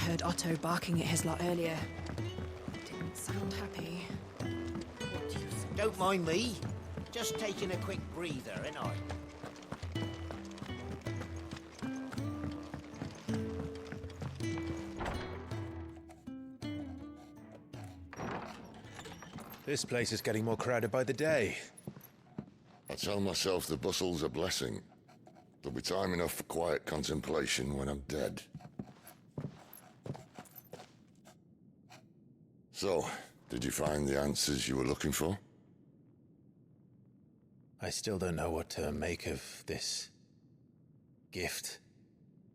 heard Otto barking at his lot earlier. Didn't sound happy. Don't mind me. Just taking a quick breather, ain't I? This place is getting more crowded by the day. I tell myself the bustle's a blessing. There'll be time enough for quiet contemplation when I'm dead. So, did you find the answers you were looking for? I still don't know what to make of this gift,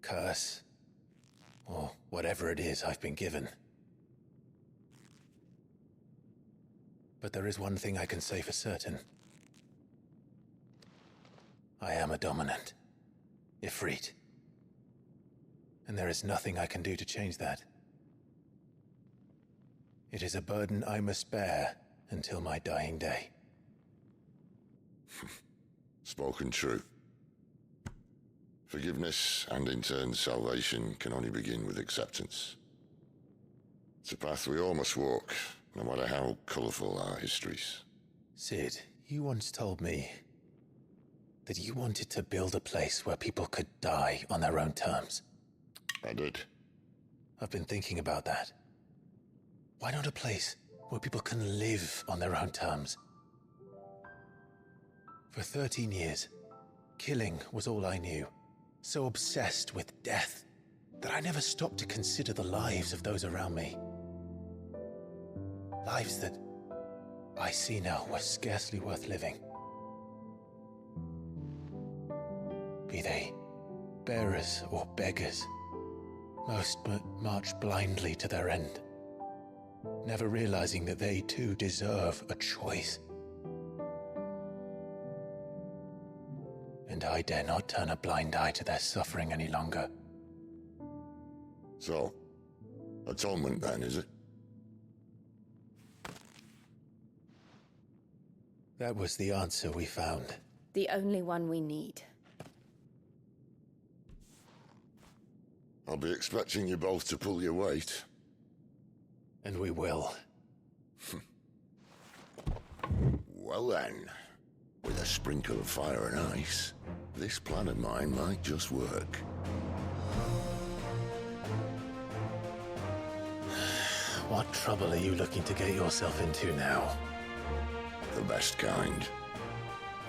curse, or whatever it is I've been given. But there is one thing I can say for certain. I am a dominant, Ifrit. And there is nothing I can do to change that. It is a burden I must bear until my dying day. Spoken true. Forgiveness, and in turn salvation, can only begin with acceptance. It's a path we all must walk, no matter how colourful our histories. Sid, you once told me that you wanted to build a place where people could die on their own terms. I did. I've been thinking about that. Why not a place where people can live on their own terms? For 13 years, killing was all I knew. So obsessed with death that I never stopped to consider the lives of those around me. Lives that I see now were scarcely worth living. Be they bearers or beggars, most march blindly to their end, never realizing that they too deserve a choice. And I dare not turn a blind eye to their suffering any longer. So, atonement then, is it? That was the answer we found. The only one we need. I'll be expecting you both to pull your weight. And we will. Well then, with a sprinkle of fire and ice, this plan of mine might just work. What trouble are you looking to get yourself into now? The best kind.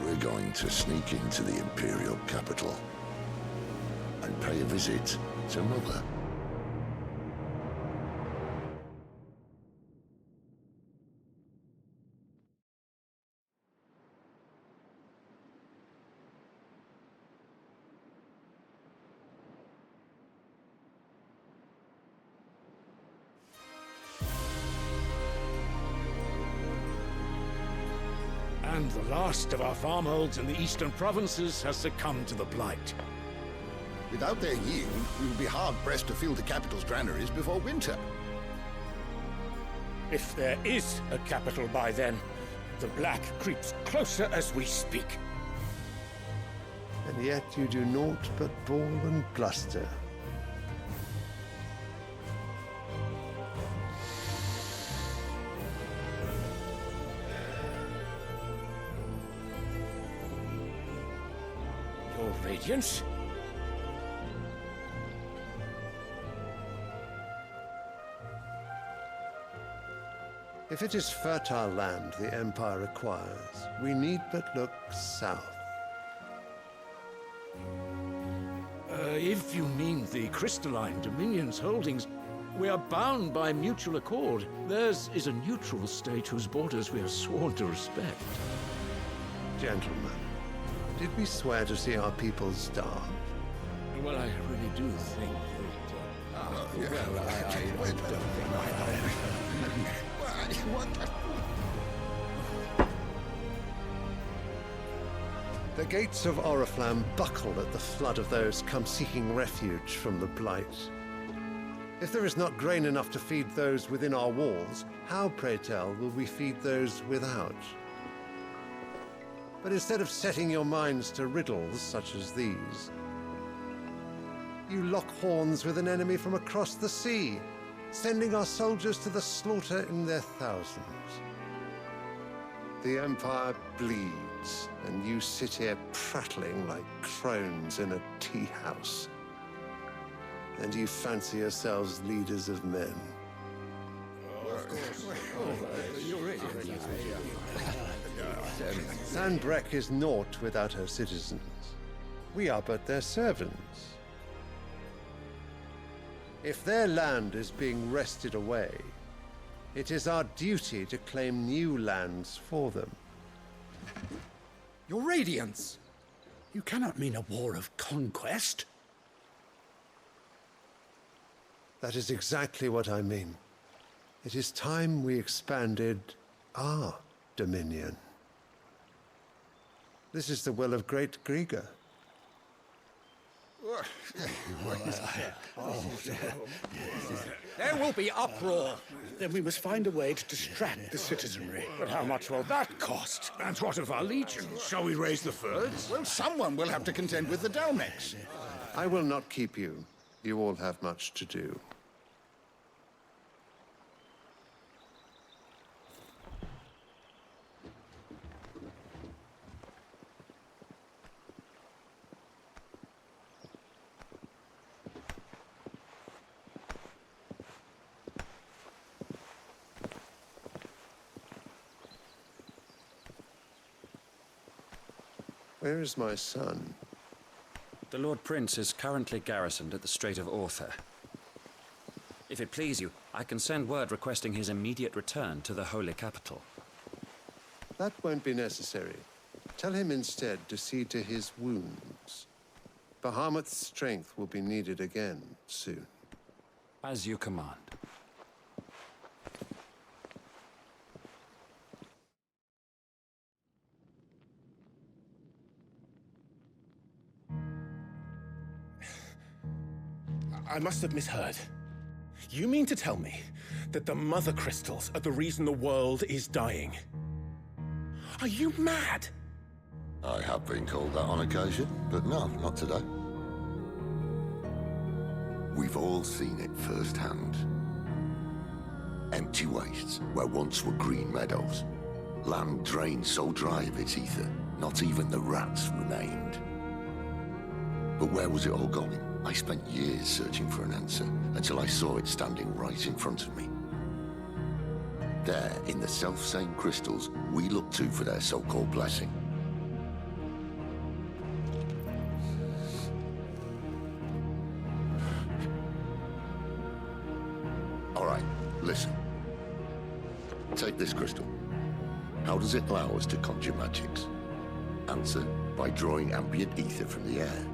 We're going to sneak into the Imperial capital and pay a visit to Mother. And the last of our farmholds in the eastern provinces has succumbed to the blight. Without their yield, we will be hard-pressed to fill the capital's granaries before winter. If there is a capital by then, the black creeps closer as we speak. And yet you do naught but bawl and bluster. Your Radiance? If it is fertile land the Empire acquires, we need but look south. If you mean the crystalline Dominion's holdings, we are bound by mutual accord. Theirs is a neutral state whose borders we are sworn to respect. Gentlemen, did we swear to see our people starve? Well, I really do think that... I don't think What? The gates of Oriflamme buckle at the flood of those come seeking refuge from the blight. If there is not grain enough to feed those within our walls, how, pray tell, will we feed those without? But instead of setting your minds to riddles such as these, You lock horns with an enemy from across the sea, sending our soldiers to the slaughter in their thousands. The Empire bleeds, and you sit here prattling like crones in a tea house. And you fancy yourselves leaders of men. Sandbreck is naught without her citizens. We are but their servants. If their land is being wrested away, it is our duty to claim new lands for them. Your Radiance! You cannot mean a war of conquest. That is exactly what I mean. It is time we expanded our dominion. This is the will of great Grieger. There will be uproar. Then we must find a way to distract the citizenry. But how much will that cost? And what of our legions? Shall we raise the furs? Well, someone will have to contend with the Dalmex. I will not keep you. You all have much to do. Where is my son? The Lord Prince is currently garrisoned at the Strait of Arthur. If it please you, I can send word requesting his immediate return to the Holy Capital. That won't be necessary. Tell him instead to see to his wounds. Bahamut's strength will be needed again soon. As you command. I must have misheard. You mean to tell me that the Mother Crystals are the reason the world is dying? Are you mad? I have been called that on occasion, but no, not today. We've all seen it firsthand. Empty wastes where once were green meadows. Land drained so dry of its ether, not even the rats remained. But where was it all going? I spent years searching for an answer, until I saw it standing right in front of me. There, in the self-same crystals we look to for their so-called blessing. All right, listen. Take this crystal. How does it allow us to conjure magics? Answer, by drawing ambient ether from the air.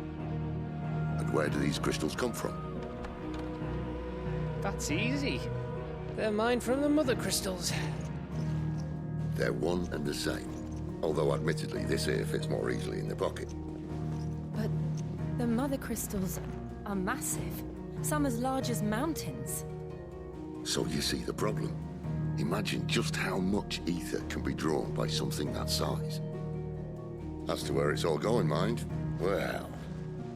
And where do these crystals come from? That's easy. They're mine from the Mother Crystals. They're one and the same. Although admittedly, this here fits more easily in the pocket. But the Mother Crystals are massive. Some as large as mountains. So you see the problem. Imagine just how much ether can be drawn by something that size. As to where it's all going, mind, well,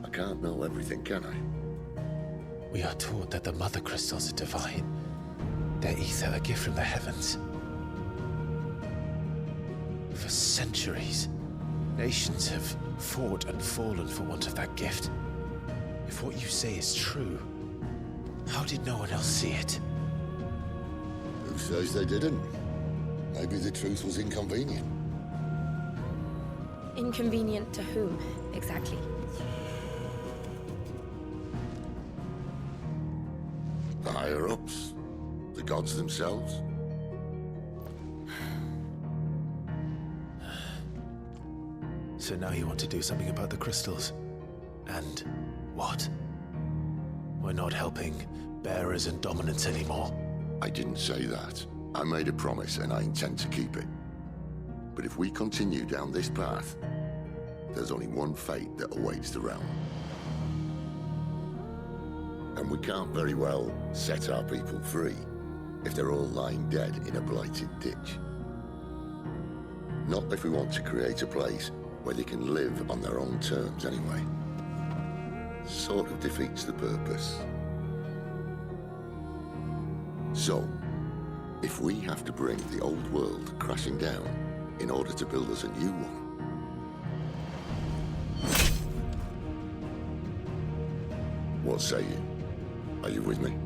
I can't know everything, can I? We are taught that the Mother Crystals are divine. Their ether a gift from the heavens. For centuries, nations have fought and fallen for want of that gift. If what you say is true, how did no one else see it? Who says they didn't? Maybe the truth was inconvenient. Inconvenient to whom, exactly? The higher-ups? The gods themselves? So now you want to do something about the crystals? And what? We're not helping bearers and dominants anymore. I didn't say that. I made a promise and I intend to keep it. But if we continue down this path, there's only one fate that awaits the realm. And we can't very well set our people free if they're all lying dead in a blighted ditch. Not if we want to create a place where they can live on their own terms anyway. sort of defeats the purpose. So, if we have to bring the old world crashing down in order to build us a new one, what say you? Are you with me?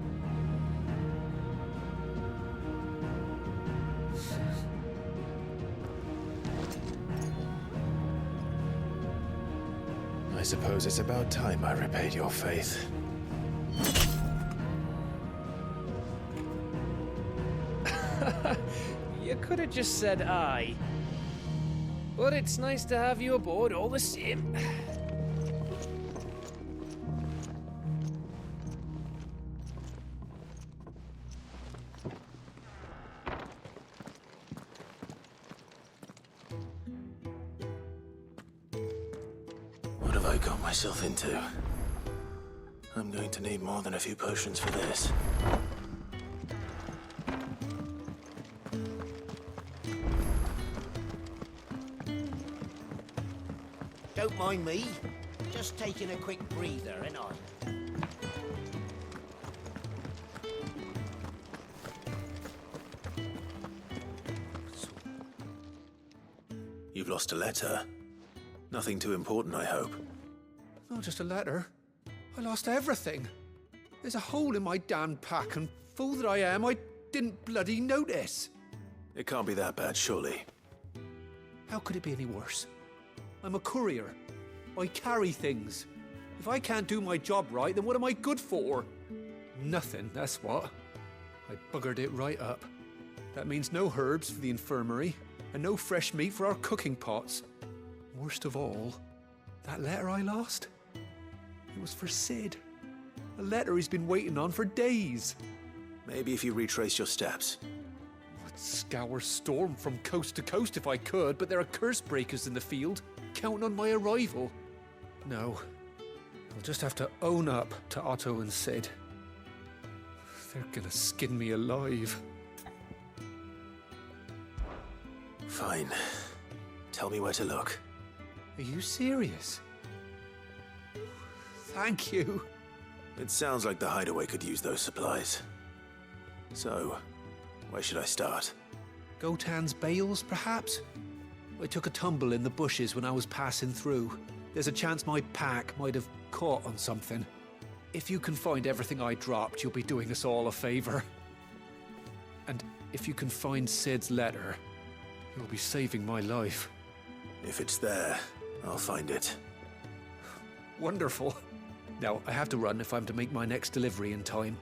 I suppose it's about time I repaid your faith. You could have just said aye. But it's nice to have you aboard all the same. What have I got myself into? I'm going to need more than a few potions for this. Don't mind me. Just taking a quick breather, ain't I? You've lost a letter. Nothing too important, I hope. Not just a letter. I lost everything. There's a hole in my damn pack, and fool that I am, I didn't bloody notice. It can't be that bad, surely. How could it be any worse? I'm a courier. I carry things. If I can't do my job right, then what am I good for? Nothing, that's what. I buggered it right up. That means no herbs for the infirmary, and no fresh meat for our cooking pots. Worst of all, that letter I lost? It was for Sid. A letter he's been waiting on for days. Maybe if you retrace your steps. I'd scour Storm from coast to coast if I could, but there are curse breakers in the field, counting on my arrival. No, I'll just have to own up to Otto and Sid. They're gonna skin me alive. Fine. Tell me where to look. Are you serious? Thank you. It sounds like the hideaway could use those supplies. So, where should I start? Gotan's bales, perhaps? I took a tumble in the bushes when I was passing through. There's a chance my pack might have caught on something. If you can find everything I dropped, you'll be doing us all a favor. And if you can find Sid's letter, you'll be saving my life. If it's there, I'll find it. Wonderful. Now, I have to run if I'm to make my next delivery in time.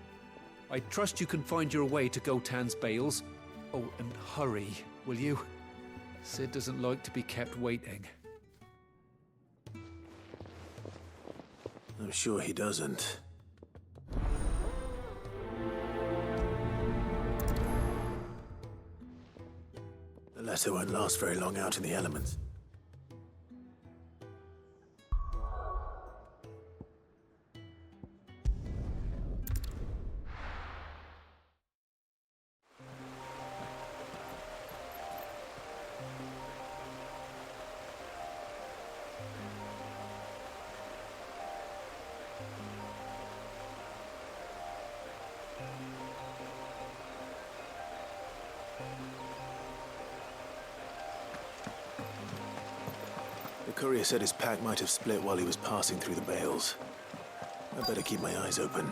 I trust you can find your way to Gotan's bales. Oh, and hurry, will you? Sid doesn't like to be kept waiting. I'm sure he doesn't. The letter won't last very long out in the elements. The courier said his pack might have split while he was passing through the bales. I'd better keep my eyes open.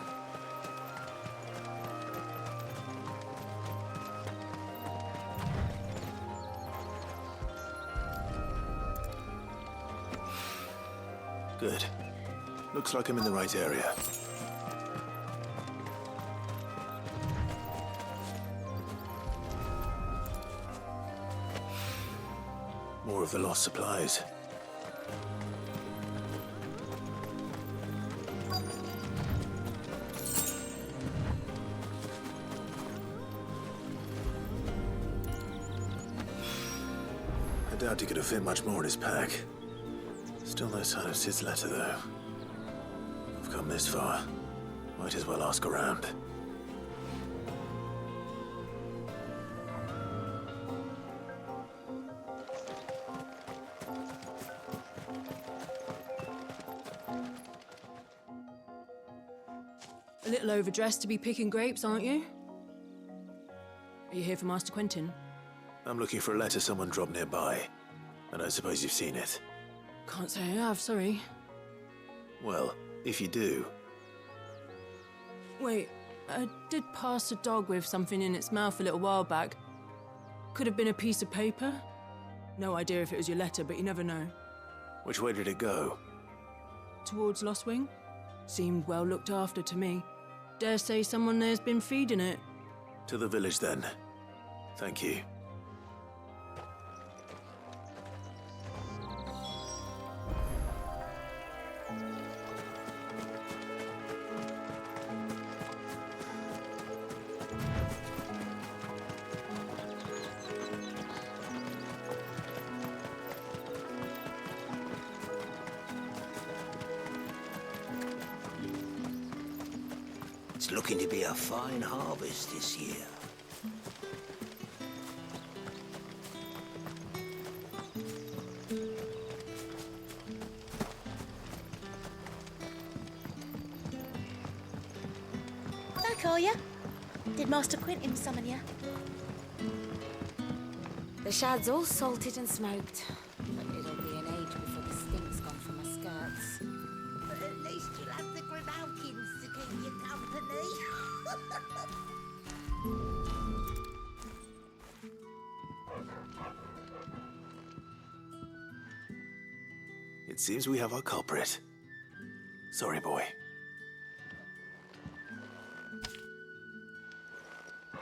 Good. Looks like I'm in the right area. More of the lost supplies. I doubt he could have fit much more in his pack. Still no sign of Sid's letter, though. I've come this far. Might as well ask around. A little overdressed to be picking grapes, aren't you? Are you here for Master Quentin? I'm looking for a letter someone dropped nearby. I don't suppose you've seen it. Can't say I have, sorry. Well, if you do... Wait, I did pass a dog with something in its mouth a little while back. Could have been a piece of paper. No idea if it was your letter, but you never know. Which way did it go? Towards Lostwing? Seemed well looked after to me. Dare say someone there's been feeding it. To the village, then. Thank you. It's looking to be a fine harvest this year. Hello, Collier. Did Master Quentin summon you? The shad's all salted and smoked, but it'll be an age before the stink's gone from my skirts. But at least you'll have the Grimalkins to keep you company. It seems we have our culprit. Sorry, boy.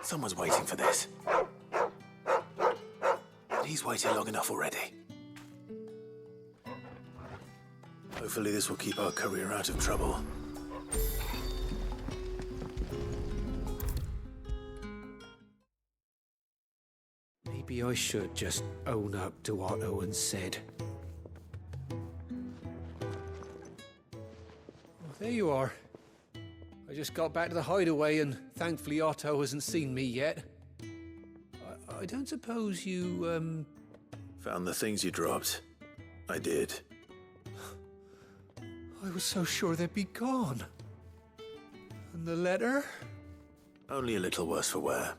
Someone's waiting for this. He's waited long enough already. Hopefully this will keep our courier out of trouble. Maybe I should just own up to what Owen said. Well, there you are. I just got back to the hideaway and thankfully Otto hasn't seen me yet. I don't suppose you, Found the things you dropped. I did. I was so sure they'd be gone. And the letter? Only a little worse for wear.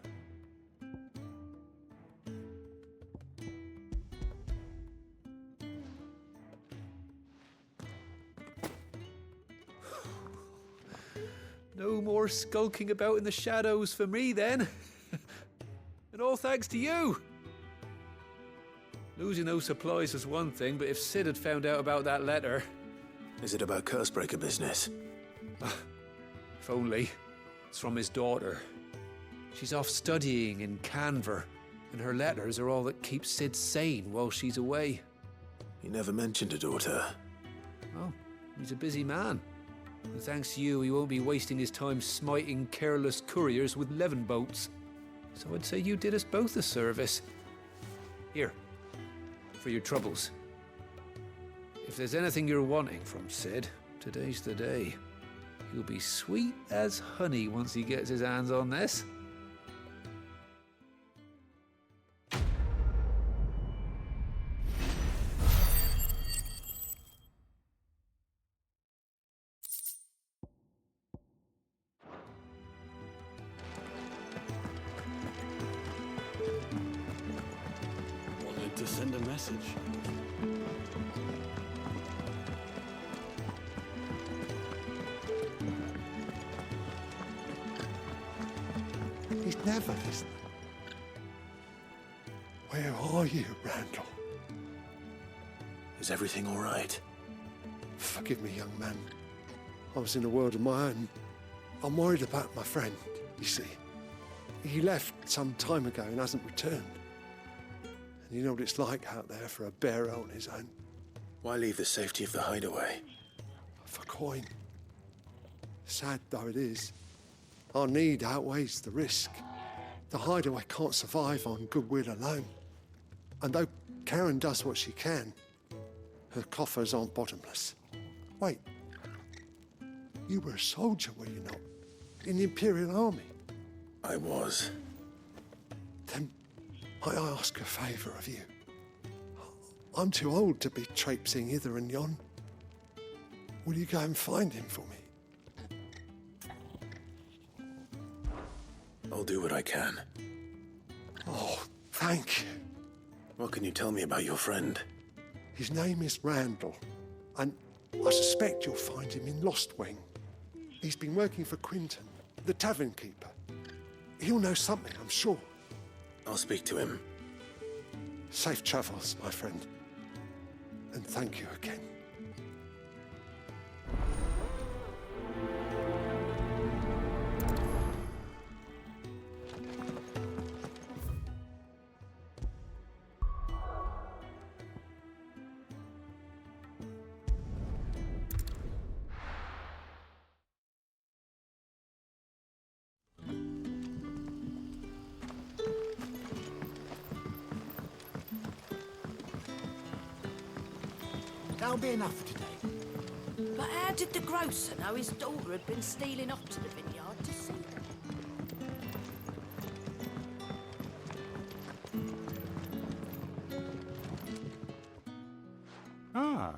No more skulking about in the shadows for me, then. And all thanks to you. Losing those supplies was one thing, but if Sid had found out about that letter... Is it about Cursebreaker business? If only. It's from his daughter. She's off studying in Canver, and her letters are all that keeps Sid sane while she's away. He never mentioned a daughter. Oh, he's a busy man. And thanks to you, he won't be wasting his time smiting careless couriers with levin boats. So I'd say you did us both a service. Here, for your troubles. If there's anything you're wanting from Sid, today's the day. He'll be sweet as honey once he gets his hands on this. Wanted to send a message. He's never listening. Where are you, Randall? Is everything all right? Forgive me, young man. I was in a world of my own. I'm worried about my friend, you see. He left some time ago and hasn't returned. And you know what it's like out there for a bearer on his own. Why leave the safety of the hideaway? For coin. Sad though it is, our need outweighs the risk. The hideaway can't survive on goodwill alone. And though Karen does what she can, her coffers aren't bottomless. Wait, you were a soldier, were you not? In the Imperial Army? I was. Then might I ask a favour of you? I'm too old to be traipsing hither and yon. Will you go and find him for me? I'll do what I can. Oh, thank you. What can you tell me about your friend? His name is Randall, and I suspect you'll find him in Lost Wing. He's been working for Quinton, the tavern keeper. He'll know something, I'm sure. I'll speak to him. Safe travels, my friend. And thank you again. That'll be enough for today. But how did the grocer know his daughter had been stealing off to the vineyard to see them? Ah,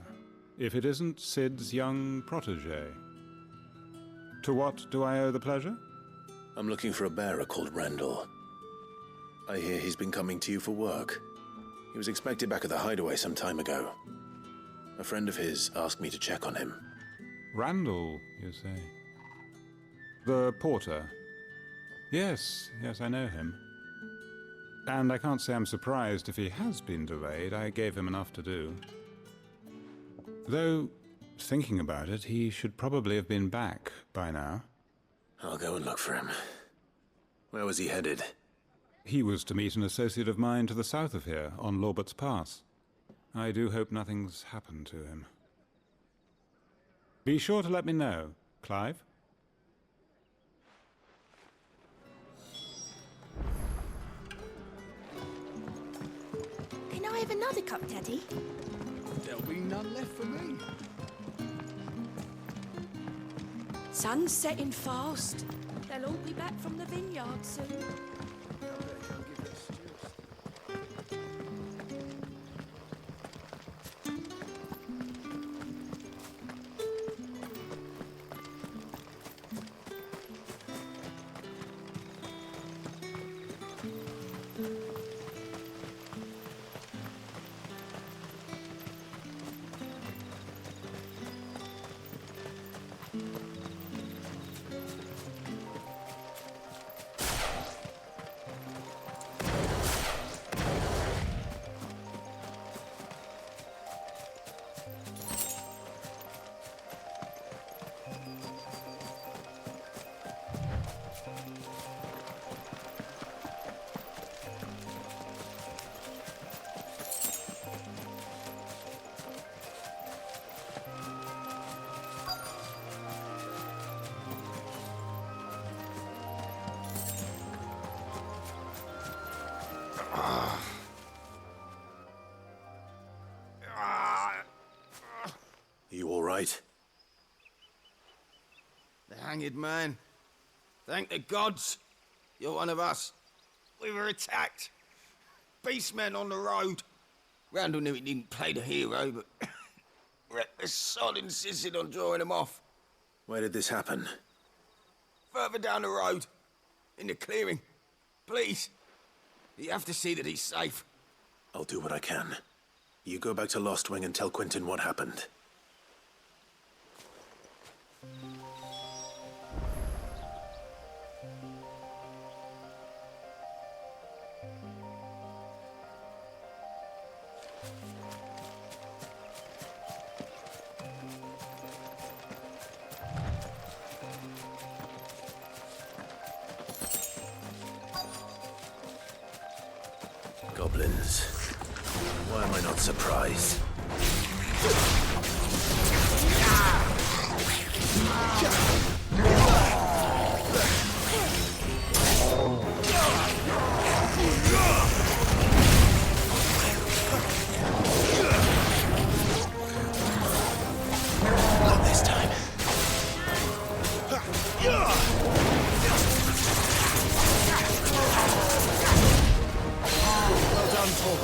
if it isn't Sid's young protégé. To what do I owe the pleasure? I'm looking for a bearer called Randall. I hear he's been coming to you for work. He was expected back at the hideaway some time ago. A friend of his asked me to check on him. Randall, you say? The porter? Yes, I know him. And I can't say I'm surprised if he has been delayed. I gave him enough to do. Though, thinking about it, he should probably have been back by now. I'll go and look for him. Where was he headed? He was to meet an associate of mine to the south of here, on Lorbert's Pass. I do hope nothing's happened to him. Be sure to let me know, Clive. Can I have another cup, Daddy? There'll be none left for me. Sun's setting fast. They'll all be back from the vineyard soon. You all right? The hanged man. Thank the gods. You're one of us. We were attacked. Beastmen on the road. Randall knew he didn't play the hero, but reckless sod insisted on drawing him off. Where did this happen? Further down the road. In the clearing. Please. You have to see that he's safe. I'll do what I can. You go back to Lost Wing and tell Quinton what happened. Goblins. Why am I not surprised? Not this time. Well done, Paul.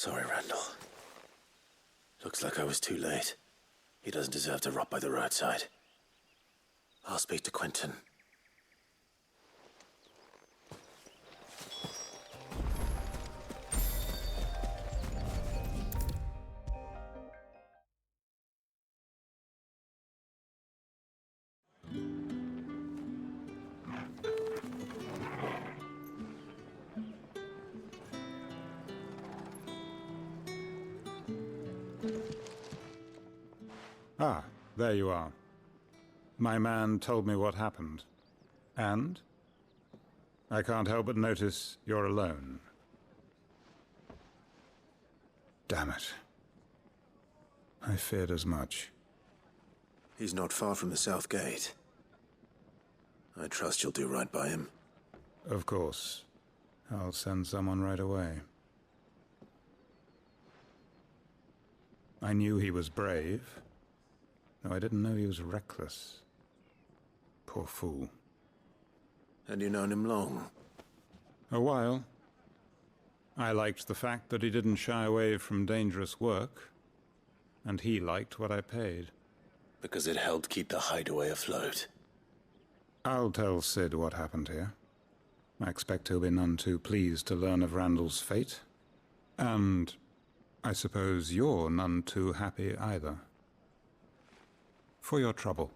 Sorry, Randall. Looks like I was too late. He doesn't deserve to rot by the roadside. I'll speak to Quentin. Ah, there you are. My man told me what happened. And? I can't help but notice you're alone. Damn it. I feared as much. He's not far from the South Gate. I trust you'll do right by him. Of course. I'll send someone right away. I knew he was brave, though I didn't know he was reckless. Poor fool. And you known him long? A while. I liked the fact that he didn't shy away from dangerous work, and he liked what I paid. Because it helped keep the hideaway afloat. I'll tell Sid what happened here. I expect he'll be none too pleased to learn of Randall's fate. And I suppose you're none too happy either. For your trouble.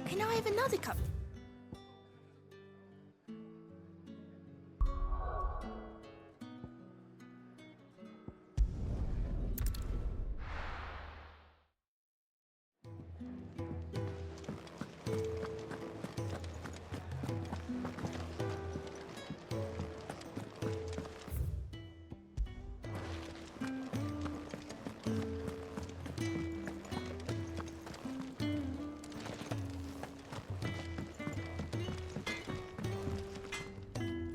Can I have another cup?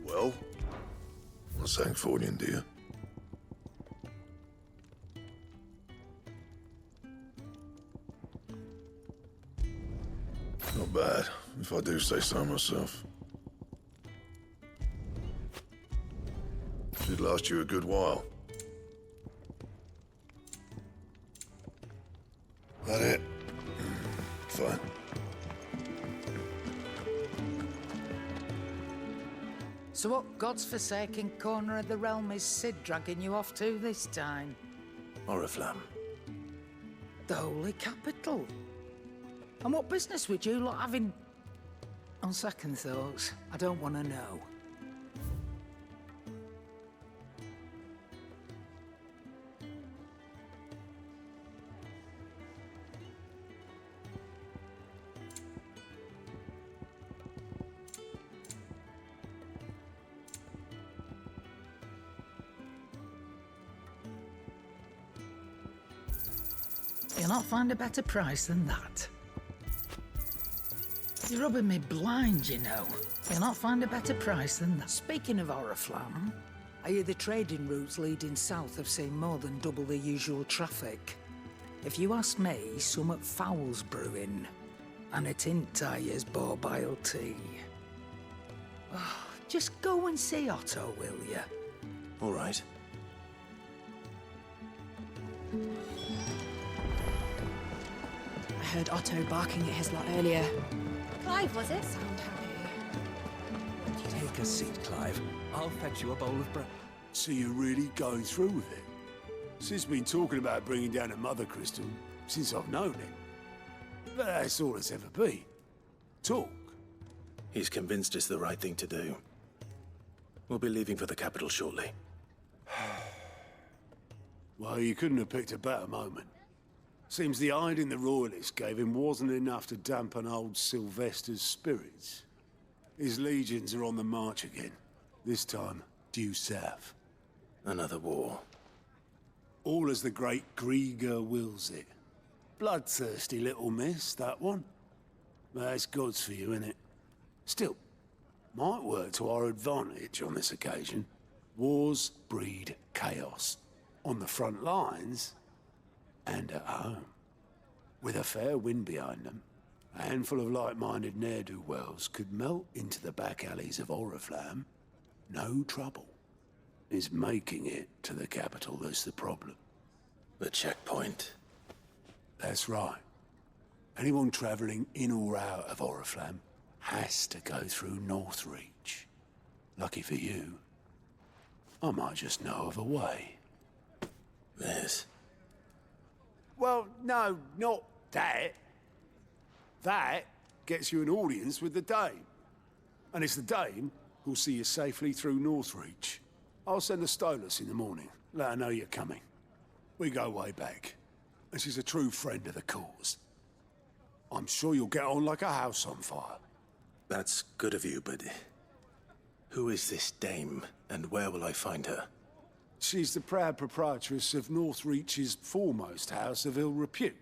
Well, what's that for you, dear? Not bad, if I do say so myself. Should last you a good while. That it? Fine. So what god's-forsaken corner of the realm is Sid dragging you off to this time? Oriflamme. The holy capital. And what business would you lot having... On second thoughts, I don't want to know. You'll not find a better price than that. You're rubbing me blind, you know. You'll not find a better price than that. Speaking of Oriflamme, I hear the trading routes leading south have seen more than double the usual traffic. If you ask me, summat foul's brewing. And it ain't Tyre's borbile tea. Oh, just go and see Otto, will you? All right. I heard Otto barking at his lot earlier. Clive, was it? Sound happy. Take a seat, Clive. I'll fetch you a bowl of bread. So you're really going through with it? Sid's been talking about bringing down a mother crystal since I've known him. But that's all it's ever been. Talk. He's convinced it's the right thing to do. We'll be leaving for the capital shortly. Well, you couldn't have picked a better moment. Seems the hiding the Royalists gave him wasn't enough to dampen old Sylvester's spirits. His legions are on the march again. This time, due south. Another war. All as the great Grieger wills it. Bloodthirsty little miss, that one. But it's God's for you, innit? Still, might work to our advantage on this occasion. Wars breed chaos. On the front lines, and at home. With a fair wind behind them, a handful of like-minded ne'er-do-wells could melt into the back alleys of Oriflamme. No trouble. It's making it to the capital that's the problem. The checkpoint. That's right. Anyone travelling in or out of Oriflamme has to go through Northreach. Lucky for you, I might just know of a way. There's... Well, no, not that. That gets you an audience with the Dame. And it's the Dame who'll see you safely through Northreach. I'll send a Stolas in the morning. Let her know you're coming. We go way back. And she's a true friend of the cause. I'm sure you'll get on like a house on fire. That's good of you, but... who is this dame, and where will I find her? She's the proud proprietress of Northreach's foremost house of ill repute.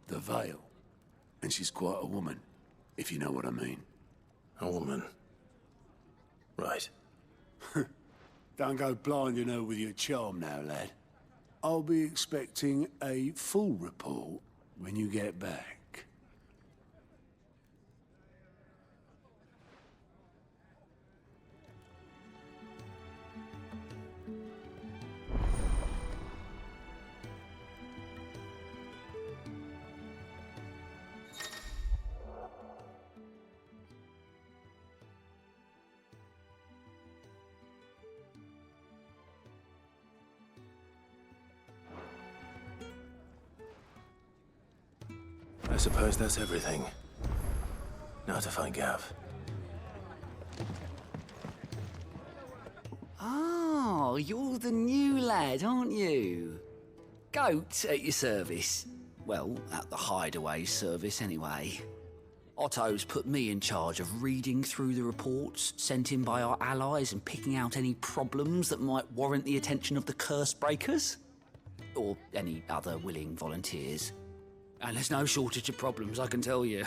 The Vale. And she's quite a woman, if you know what I mean. A woman. Right. Don't go blinding her with your charm now, lad. I'll be expecting a full report when you get back. I suppose that's everything. Now to find Gav. Oh, you're the new lad, aren't you? Goat at your service. Well, at the Hideaway service, anyway. Otto's put me in charge of reading through the reports sent in by our allies and picking out any problems that might warrant the attention of the curse breakers. Or any other willing volunteers. And there's no shortage of problems, I can tell you.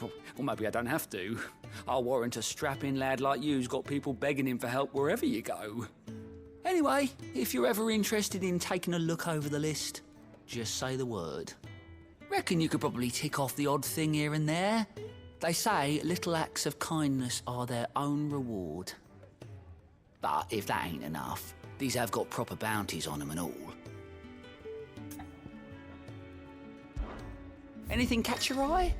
Or maybe I don't have to. I'll warrant a strapping lad like you's got people begging him for help wherever you go. Anyway, if you're ever interested in taking a look over the list, just say the word. Reckon you could probably tick off the odd thing here and there. They say little acts of kindness are their own reward. But if that ain't enough, these have got proper bounties on them and all. Anything catch your eye?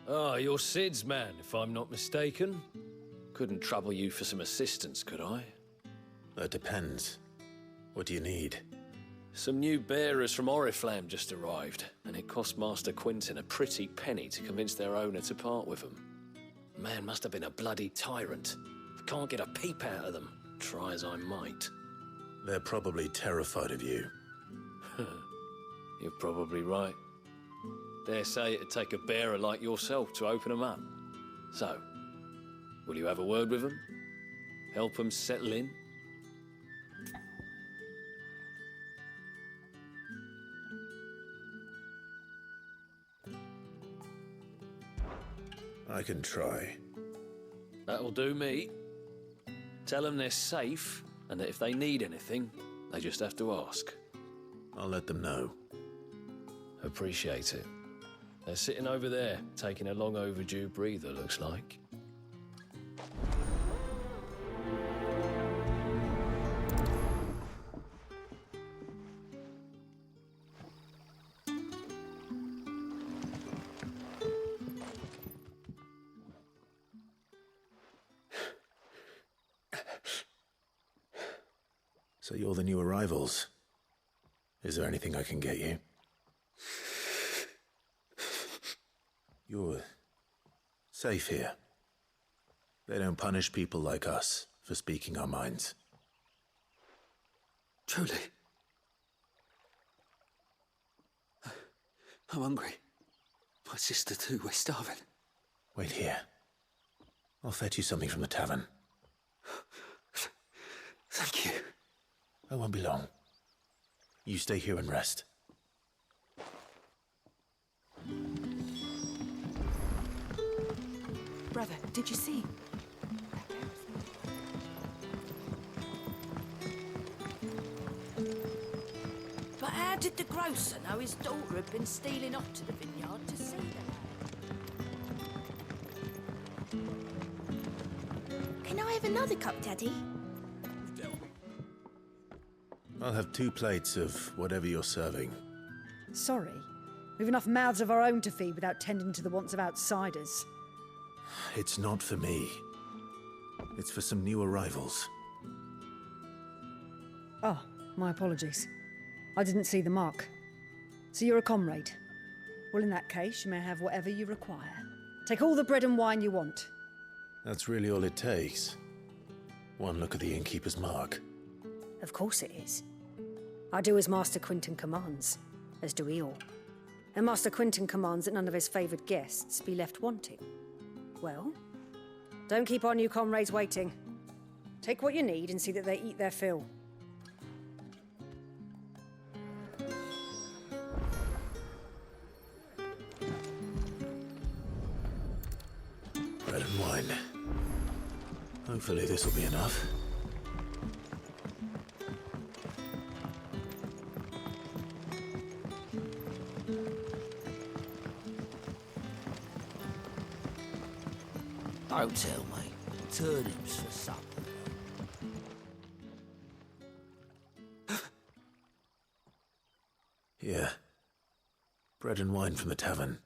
Ah, you're Sid's man, if I'm not mistaken. Couldn't trouble you for some assistance, could I? That depends. What do you need? Some new bearers from Oriflamme just arrived, and it cost Master Quinton a pretty penny to convince their owner to part with them. Man must have been a bloody tyrant. Can't get a peep out of them, try as I might. They're probably terrified of you. You're probably right. Dare say it'd take a bearer like yourself to open them up. So, will you have a word with them? Help them settle in? I can try. That'll do me. Tell them they're safe, and that if they need anything, they just have to ask. I'll let them know. Appreciate it. They're sitting over there, taking a long overdue breather, looks like. So you're the new arrivals. Is there anything I can get you? You're safe here. They don't punish people like us for speaking our minds. Truly. I'm hungry. My sister too, we're starving. Wait here. I'll fetch you something from the tavern. Thank you. I won't be long. You stay here and rest. Brother, did you see? But how did the grocer know his daughter had been stealing off to the vineyard to see the lad? Can I have another cup, Daddy? I'll have 2 plates of whatever you're serving. Sorry. We've enough mouths of our own to feed without tending to the wants of outsiders. It's not for me. It's for some new arrivals. Oh, my apologies. I didn't see the mark. So you're a comrade. Well, in that case, you may have whatever you require. Take all the bread and wine you want. That's really all it takes. One look at the innkeeper's mark. Of course it is. I do as Master Quinton commands, as do we all. And Master Quinton commands that none of his favoured guests be left wanting. Well, don't keep our new comrades waiting. Take what you need and see that they eat their fill. Bread and wine. Hopefully this will be enough. Don't tell me. Turnips for supper. Here. Bread and wine from the tavern.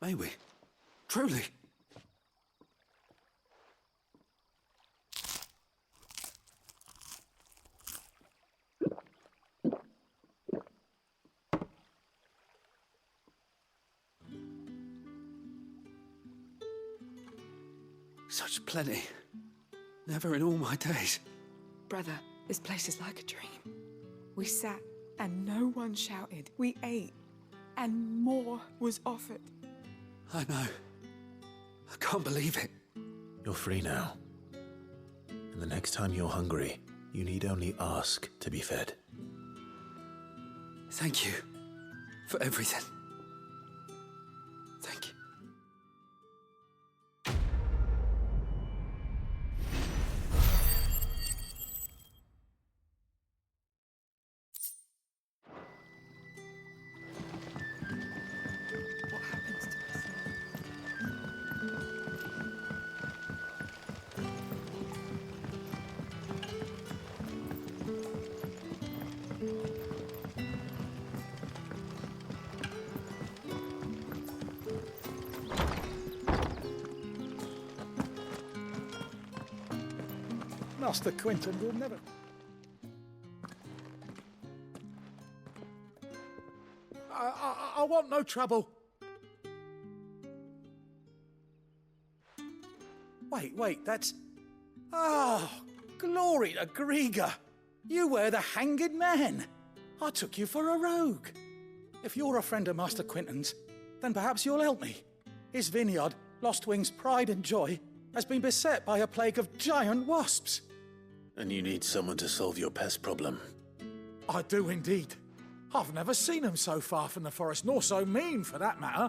May we? Truly? Such plenty. Never in all my days. Brother, this place is like a dream. We sat and no one shouted. We ate and more was offered. I know. I can't believe it. You're free now. And the next time you're hungry, you need only ask to be fed. Thank you for everything. Thank you. Master Quinton will never... I want no trouble. Wait, that's... Oh, glory to Griga. You were the hanged man. I took you for a rogue. If you're a friend of Master Quinton's, then perhaps you'll help me. His vineyard, Lostwing's pride and joy, has been beset by a plague of giant wasps. And you need someone to solve your pest problem. I do indeed. I've never seen them so far from the forest, nor so mean for that matter.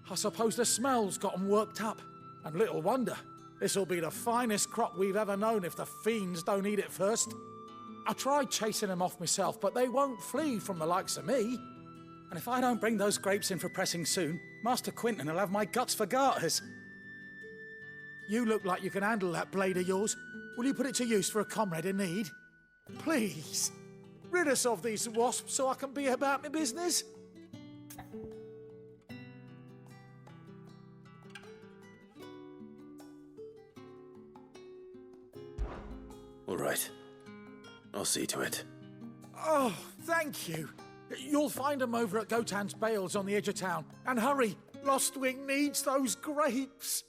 I suppose the smell's got them worked up. And little wonder. This'll be the finest crop we've ever known if the fiends don't eat it first. I tried chasing them off myself, but they won't flee from the likes of me. And if I don't bring those grapes in for pressing soon, Master Quinton will have my guts for garters. You look like you can handle that blade of yours. Will you put it to use for a comrade in need? Please, rid us of these wasps so I can be about my business. All right. I'll see to it. Oh, thank you. You'll find them over at Gotan's Bales on the edge of town. And hurry, Lostwing needs those grapes.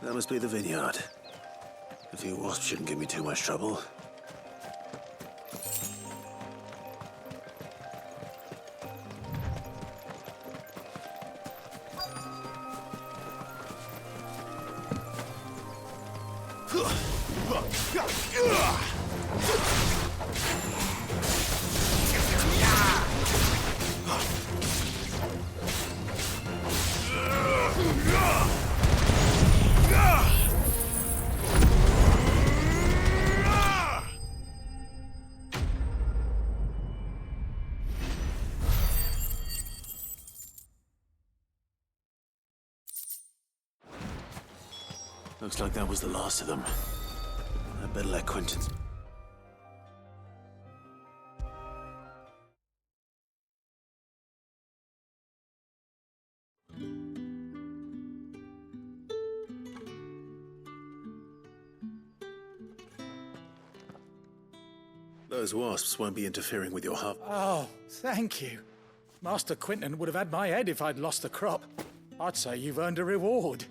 That must be the vineyard. A few wasps shouldn't give me too much trouble. Looks like that was the last of them. I better let Quentin... Those wasps won't be interfering with your harvest. Oh, thank you. Master Quentin would have had my head if I'd lost the crop. I'd say you've earned a reward.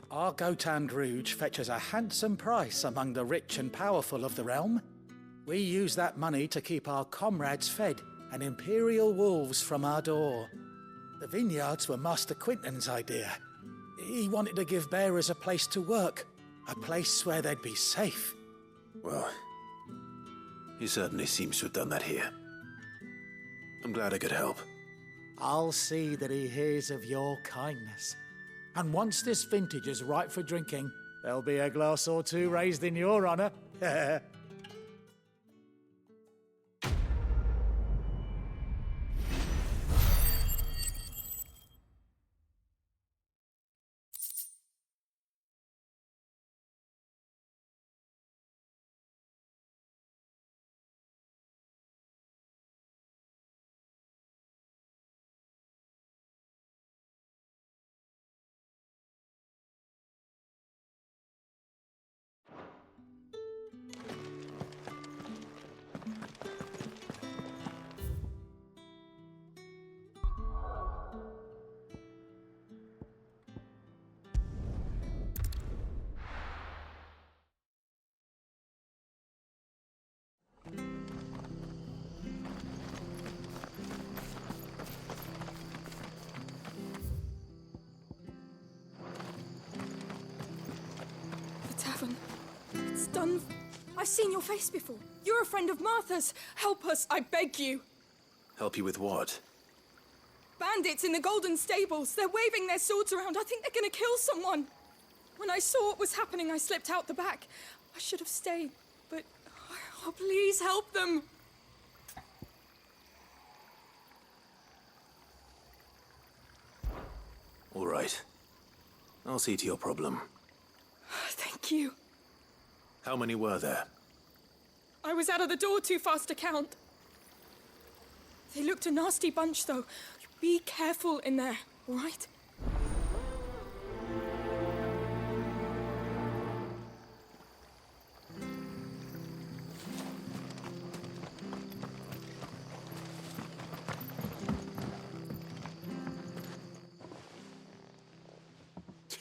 Our Gotan Rouge fetches a handsome price among the rich and powerful of the realm. We use that money to keep our comrades fed and imperial wolves from our door. The vineyards were Master Quentin's idea. He wanted to give bearers a place to work, a place where they'd be safe. Well, he certainly seems to have done that here. I'm glad I could help. I'll see that he hears of your kindness. And once this vintage is ripe for drinking, there'll be a glass or two raised in your honour. It's done. I've seen your face before. You're a friend of Martha's. Help us, I beg you. Help you with what? Bandits in the Golden Stables. They're waving their swords around. I think they're going to kill someone. When I saw what was happening, I slipped out the back. I should have stayed, but... Oh, please help them. All right. I'll see to your problem. Thank you. How many were there? I was out of the door too fast to count. They looked a nasty bunch, though. Be careful in there, all right?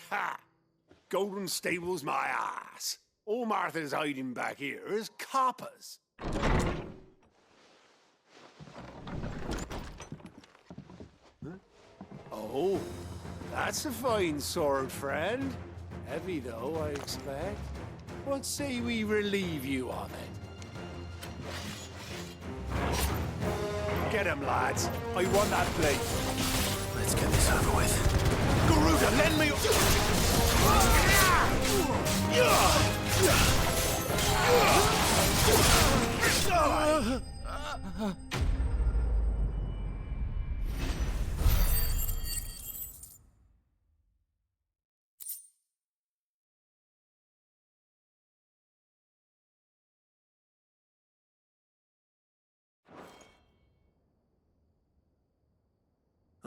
Ha! Golden Stables my ass. All Martha's hiding back here is coppers. Huh? Oh, that's a fine sword, friend. Heavy, though, I expect. What say we relieve you of it? Get him, lads. I want that blade. Let's get this over with. Garuda, lend me...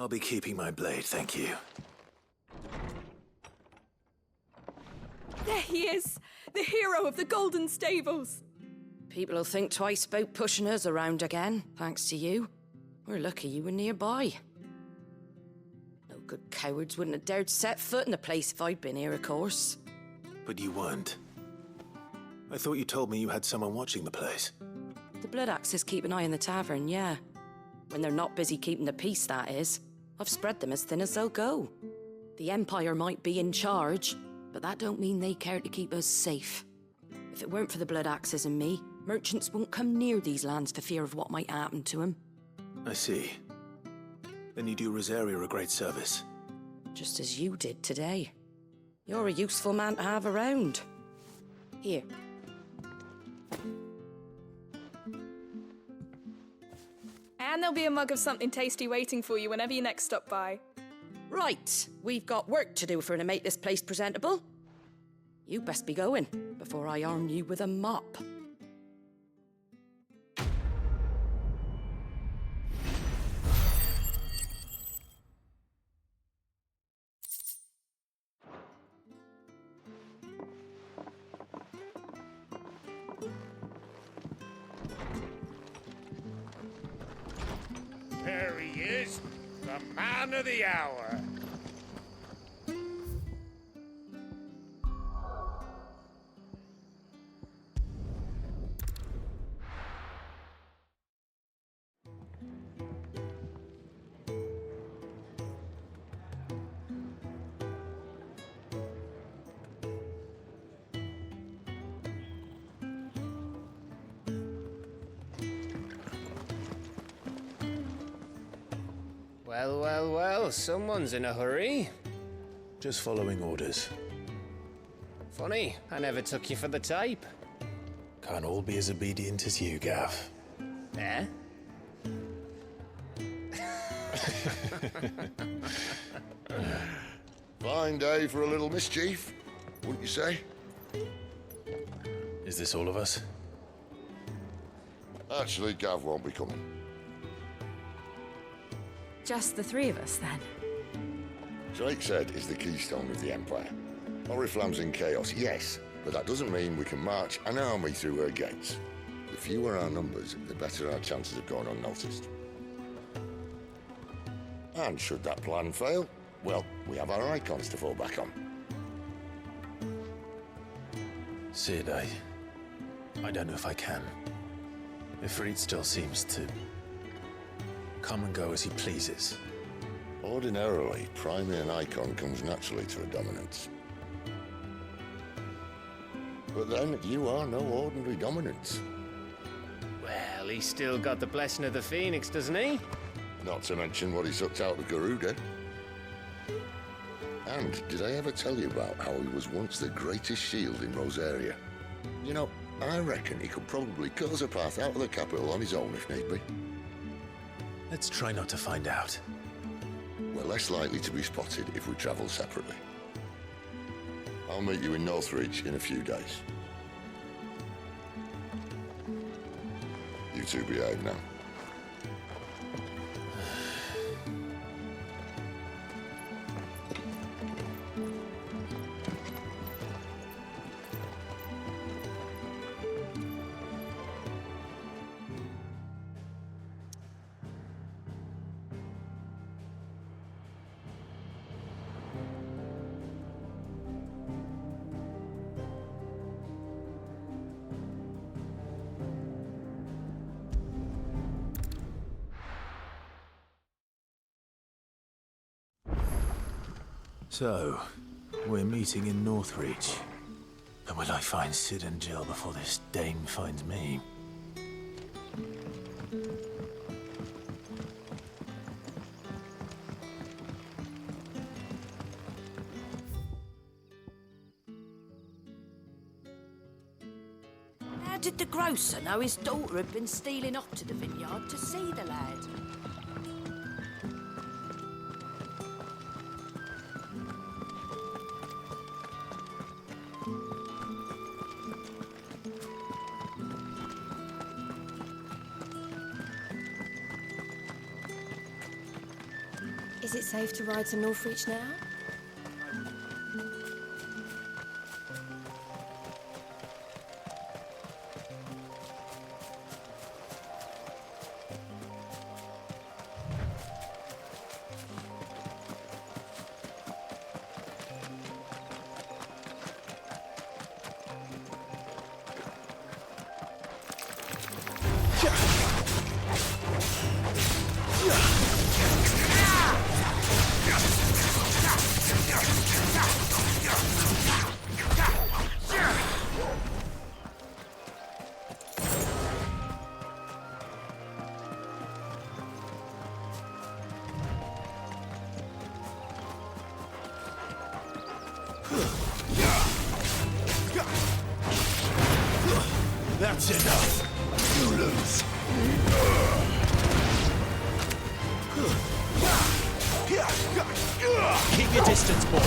I'll be keeping my blade, thank you. There he is! The hero of the Golden Stables! People'll think twice about pushing us around again, thanks to you. We're lucky you were nearby. No good cowards wouldn't have dared set foot in the place if I'd been here, of course. But you weren't. I thought you told me you had someone watching the place. The Blood Axes keep an eye on the tavern, yeah. When they're not busy keeping the peace, that is. I've spread them as thin as they'll go. The Empire might be in charge, but that don't mean they care to keep us safe. If it weren't for the Blood Axes and me, merchants won't come near these lands for fear of what might happen to them. I see. Then you do Rosaria a great service. Just as you did today. You're a useful man to have around. Here. And there'll be a mug of something tasty waiting for you whenever you next stop by. Right, we've got work to do for to make this place presentable. You best be going, before I arm you with a mop. There he is, the man of the hour. Well, well, well, someone's in a hurry. Just following orders. Funny, I never took you for the type. Can't all be as obedient as you, Gav. Eh? Fine day for a little mischief, wouldn't you say? Is this all of us? Actually, Gav won't be coming. Just the three of us, then? Drake said is the keystone of the Empire. Oriflamme's in chaos, yes, but that doesn't mean we can march an army through her gates. The fewer our numbers, the better our chances of going unnoticed. And should that plan fail, well, we have our icons to fall back on. Sid, I don't know if I can. Ifrit still seems to come and go as he pleases. Ordinarily, priming an icon comes naturally to a dominance. But then, you are no ordinary dominance. Well, he's still got the blessing of the Phoenix, doesn't he? Not to mention what he sucked out of Garuda. And did I ever tell you about how he was once the greatest shield in Rosaria? You know, I reckon he could probably cut us a path out of the capital on his own if need be. Let's try not to find out. We're less likely to be spotted if we travel separately. I'll meet you in Northridge in a few days. You two behave now. So, we're meeting in Northreach. And will I find Sid and Jill before this dame finds me? How did the grocer know his daughter had been stealing off to the vineyard to see the lad? Is it safe to ride to Northreach now? That's enough. You lose. Keep your distance, boy.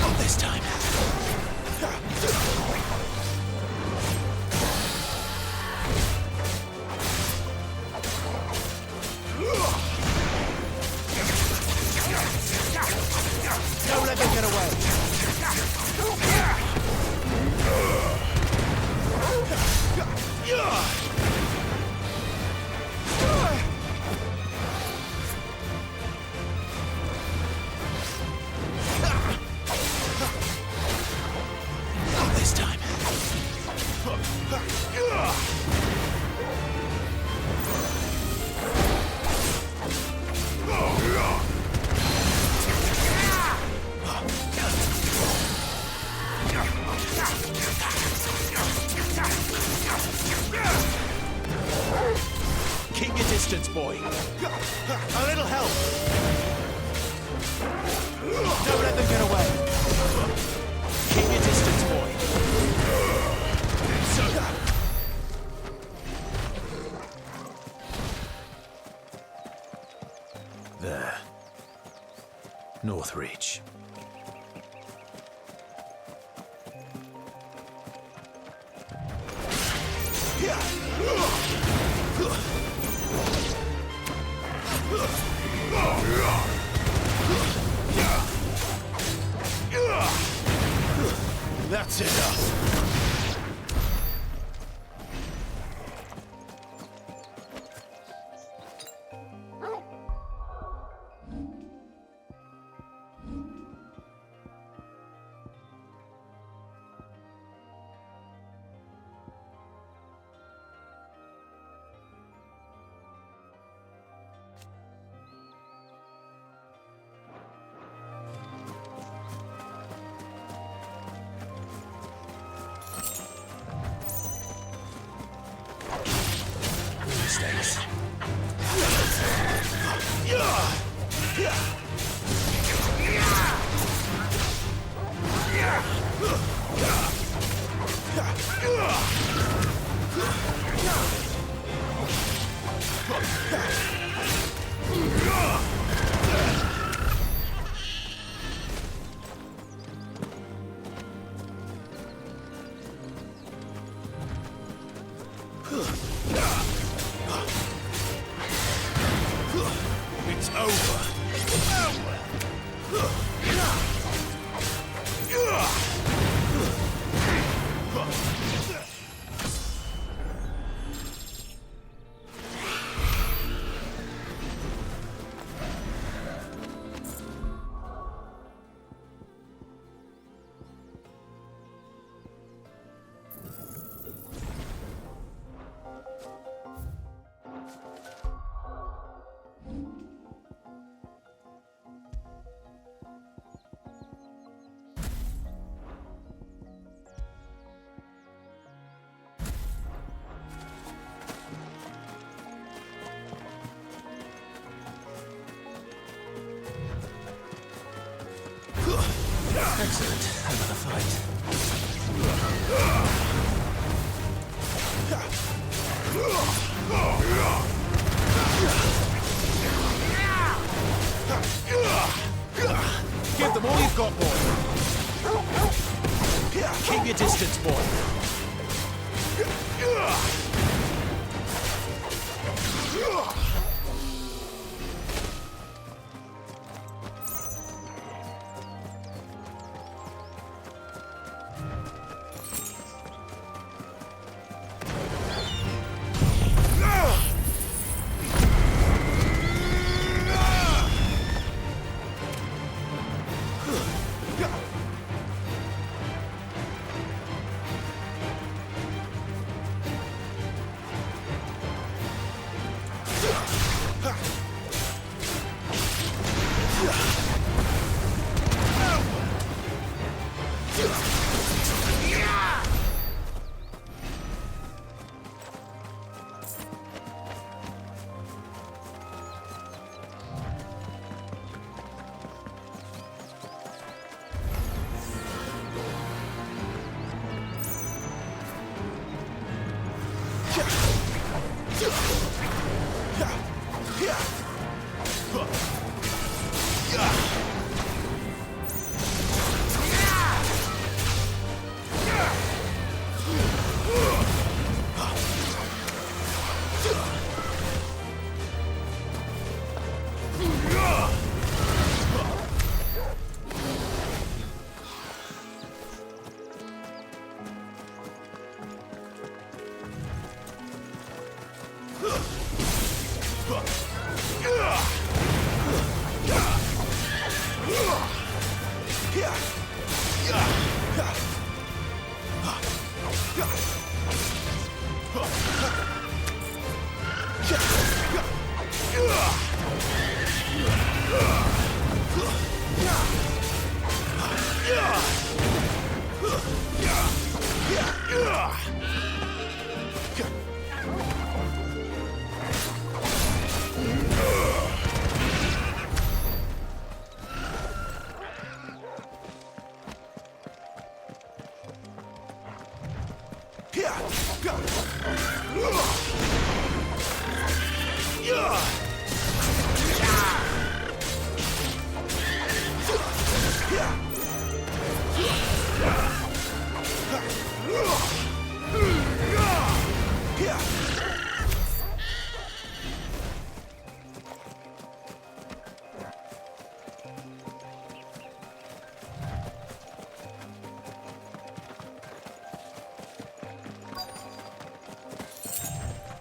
Not this time. Don't let me get away. Not this time. Keep your distance, boy. A little help. Don't let them get away. Keep your distance, boy. There. Northreach. That's enough. days. It's over. Excellent. Another fight. Give them all you've got, boy. Keep your distance, boy.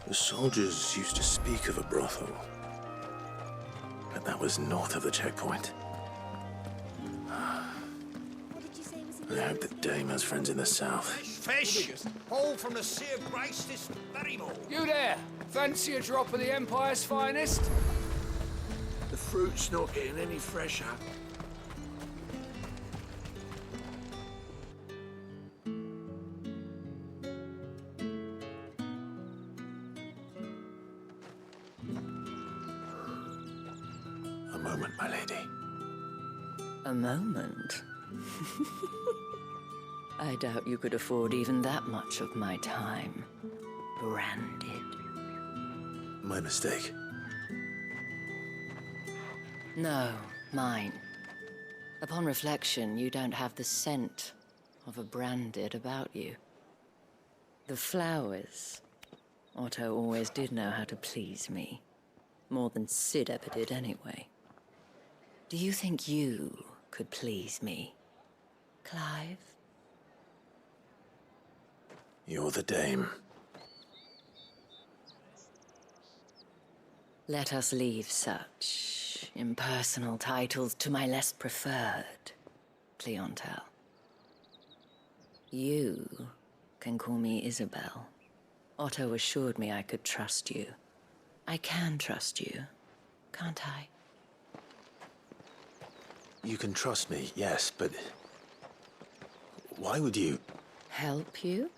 The soldiers used to speak of a brothel, but that was north of the checkpoint. I hope that Dame has friends in the south. Fish! All from the Sea of Grace this very morning. You there! Fancy a drop of the Empire's finest? The fruit's not getting any fresher. moment, my lady. A moment? I doubt you could afford even that much of my time. Branded. My mistake. No, mine. Upon reflection, you don't have the scent of a branded about you. The flowers. Otto always did know how to please me. More than Sid ever did anyway. Do you think you could please me, Clive? You're the dame. Let us leave such impersonal titles to my less preferred clientele. You can call me Isabel. Otto assured me I could trust you. I can trust you, can't I? You can trust me, yes, but... why would you... Help you?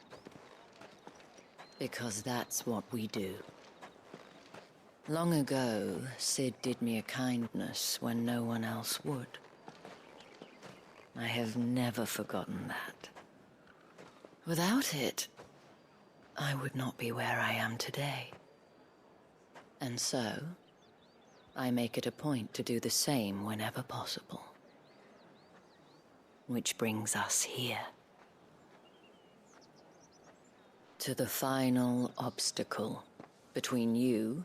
Because that's what we do. Long ago, Sid did me a kindness when no one else would. I have never forgotten that. Without it, I would not be where I am today. And so, I make it a point to do the same whenever possible. Which brings us here. To the final obstacle between you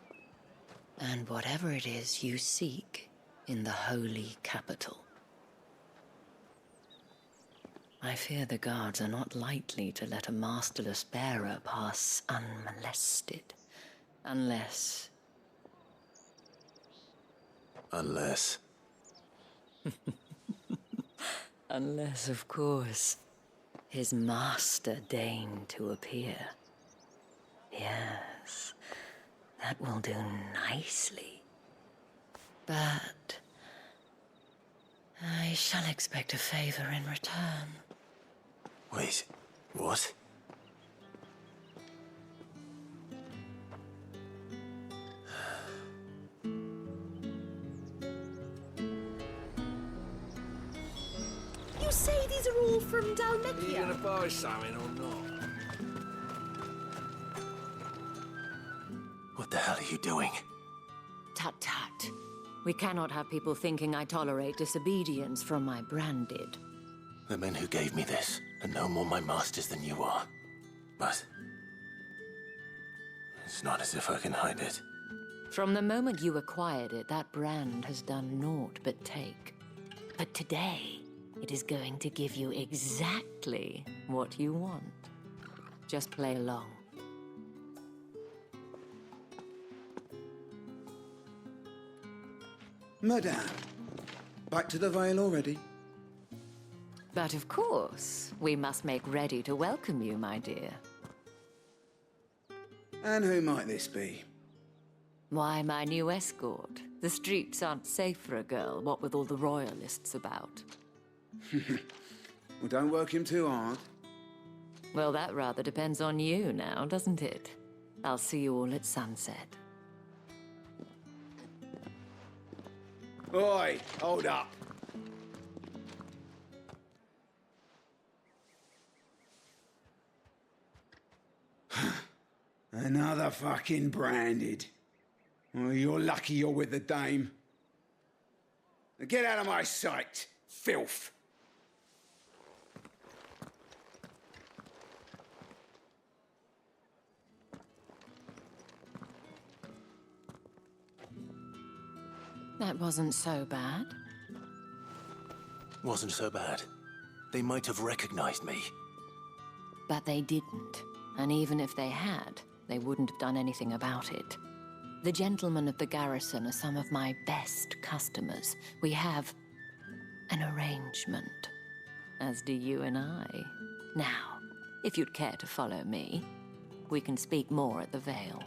and whatever it is you seek in the holy capital. I fear the guards are not likely to let a masterless bearer pass unmolested. Unless... Unless... Unless, of course, his master deigned to appear. Yes, that will do nicely. But... I shall expect a favor in return. Wait, what? You say these are all from Dalmekia? Are you gonna buy something or not? What the hell are you doing? Tut tut. We cannot have people thinking I tolerate disobedience from my branded. The men who gave me this are no more my masters than you are. But... it's not as if I can hide it. From the moment you acquired it, that brand has done naught but take. But today, it is going to give you exactly what you want. Just play along. Madame, back to the Vale already? But of course, we must make ready to welcome you, my dear. And who might this be? Why, my new escort. The streets aren't safe for a girl, what with all the royalists about. Well, don't work him too hard. Well, that rather depends on you now, doesn't it? I'll see you all at sunset. Oi, hold up. Another fucking branded. Oh, you're lucky you're with the dame. Now get out of my sight, filth. That wasn't so bad. Wasn't so bad. They might have recognized me. But they didn't. And even if they had, they wouldn't have done anything about it. The gentlemen of the garrison are some of my best customers. We have an arrangement, as do you and I. Now, if you'd care to follow me, we can speak more at the Vale.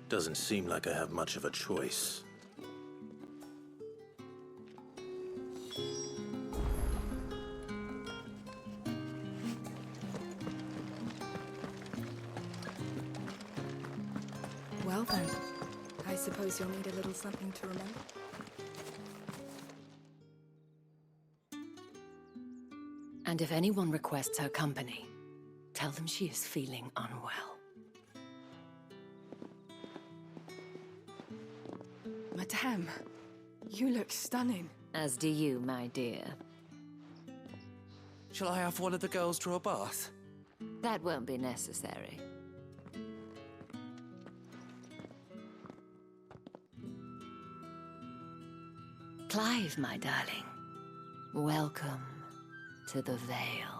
Doesn't seem like I have much of a choice. Well then, suppose you'll need a little something to remember. And if anyone requests her company, tell them she is feeling unwell. Madame, you look stunning. As do you, my dear. Shall I have one of the girls draw a bath? That won't be necessary. Clive, my darling. Welcome to the Vale.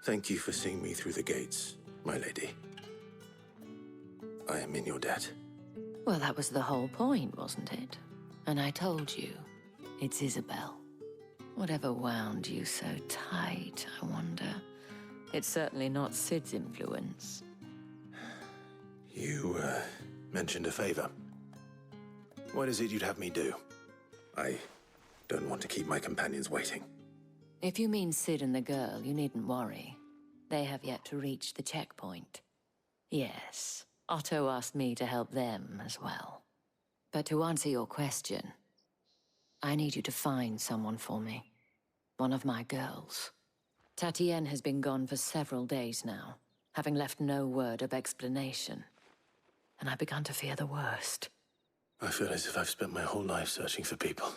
Thank you for seeing me through the gates, my lady. I am in your debt. Well, that was the whole point, wasn't it? And I told you, it's Isabel. Whatever wound you so tight, I wonder. It's certainly not Sid's influence. You, mentioned a favor. What is it you'd have me do? I don't want to keep my companions waiting. If you mean Sid and the girl, you needn't worry. They have yet to reach the checkpoint. Yes, Otto asked me to help them as well. But to answer your question, I need you to find someone for me. One of my girls. Tatienne has been gone for several days now, having left no word of explanation. And I began to fear the worst. I feel as if I've spent my whole life searching for people.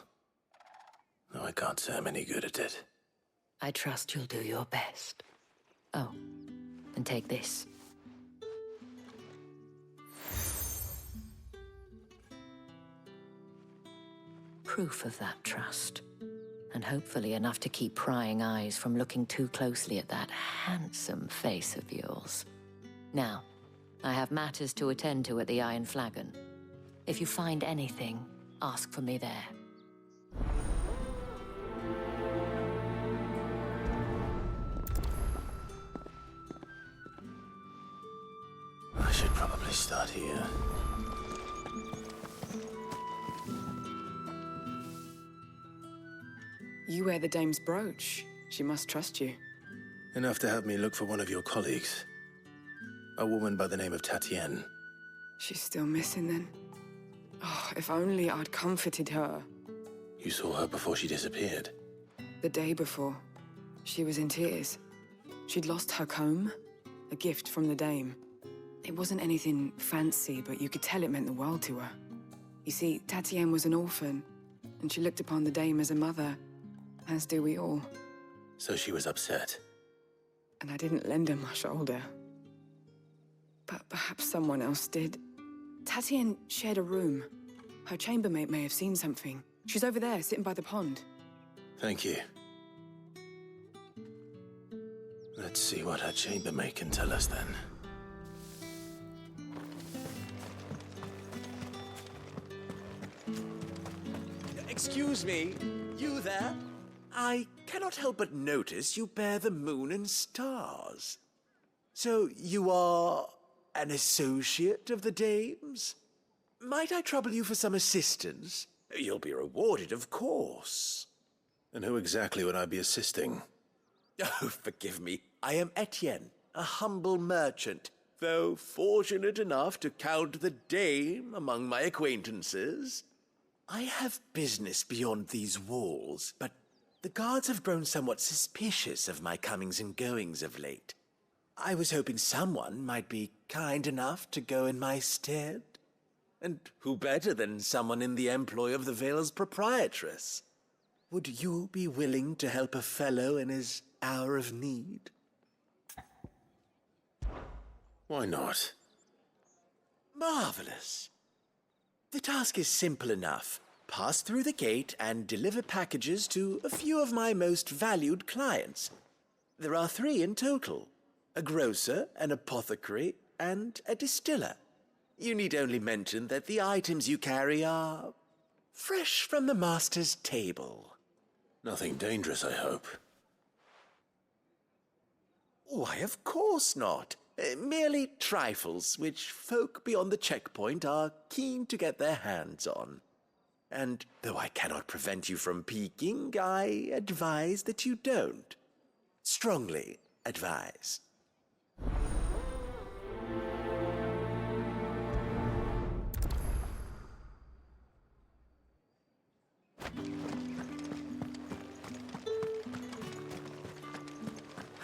Though I can't say I'm any good at it. I trust you'll do your best. Oh, and take this. Proof of that trust. And hopefully enough to keep prying eyes from looking too closely at that handsome face of yours. Now, I have matters to attend to at the Iron Flagon. If you find anything, ask for me there. I should probably start here. You wear the dame's brooch. She must trust you. Enough to have me look for one of your colleagues. A woman by the name of Tatienne. She's still missing then. Oh, if only I'd comforted her. You saw her before she disappeared? The day before. She was in tears. She'd lost her comb, a gift from the dame. It wasn't anything fancy, but you could tell it meant the world to her. You see, Tatienne was an orphan, and she looked upon the dame as a mother, as do we all. So she was upset. And I didn't lend her my shoulder. But perhaps someone else did. Tatienne shared a room. Her chambermaid may have seen something. She's over there, sitting by the pond. Thank you. Let's see what her chambermaid can tell us then. Excuse me, you there? I cannot help but notice you bear the moon and stars. So you are an associate of the dame's? Might I trouble you for some assistance? You'll be rewarded, of course. And who exactly would I be assisting? Oh, forgive me. I am Etienne, a humble merchant, though fortunate enough to count the dame among my acquaintances. I have business beyond these walls, but the guards have grown somewhat suspicious of my comings and goings of late. I was hoping someone might be kind enough to go in my stead. And who better than someone in the employ of the Vale's proprietress? Would you be willing to help a fellow in his hour of need? Why not? Marvelous. The task is simple enough. Pass through the gate and deliver packages to a few of my most valued clients. There are 3 in total. A grocer, an apothecary, and a distiller. You need only mention that the items you carry are fresh from the master's table. Nothing dangerous, I hope. Why, of course not. Merely trifles which folk beyond the checkpoint are keen to get their hands on. And though I cannot prevent you from peeking, I advise that you don't. Strongly advise.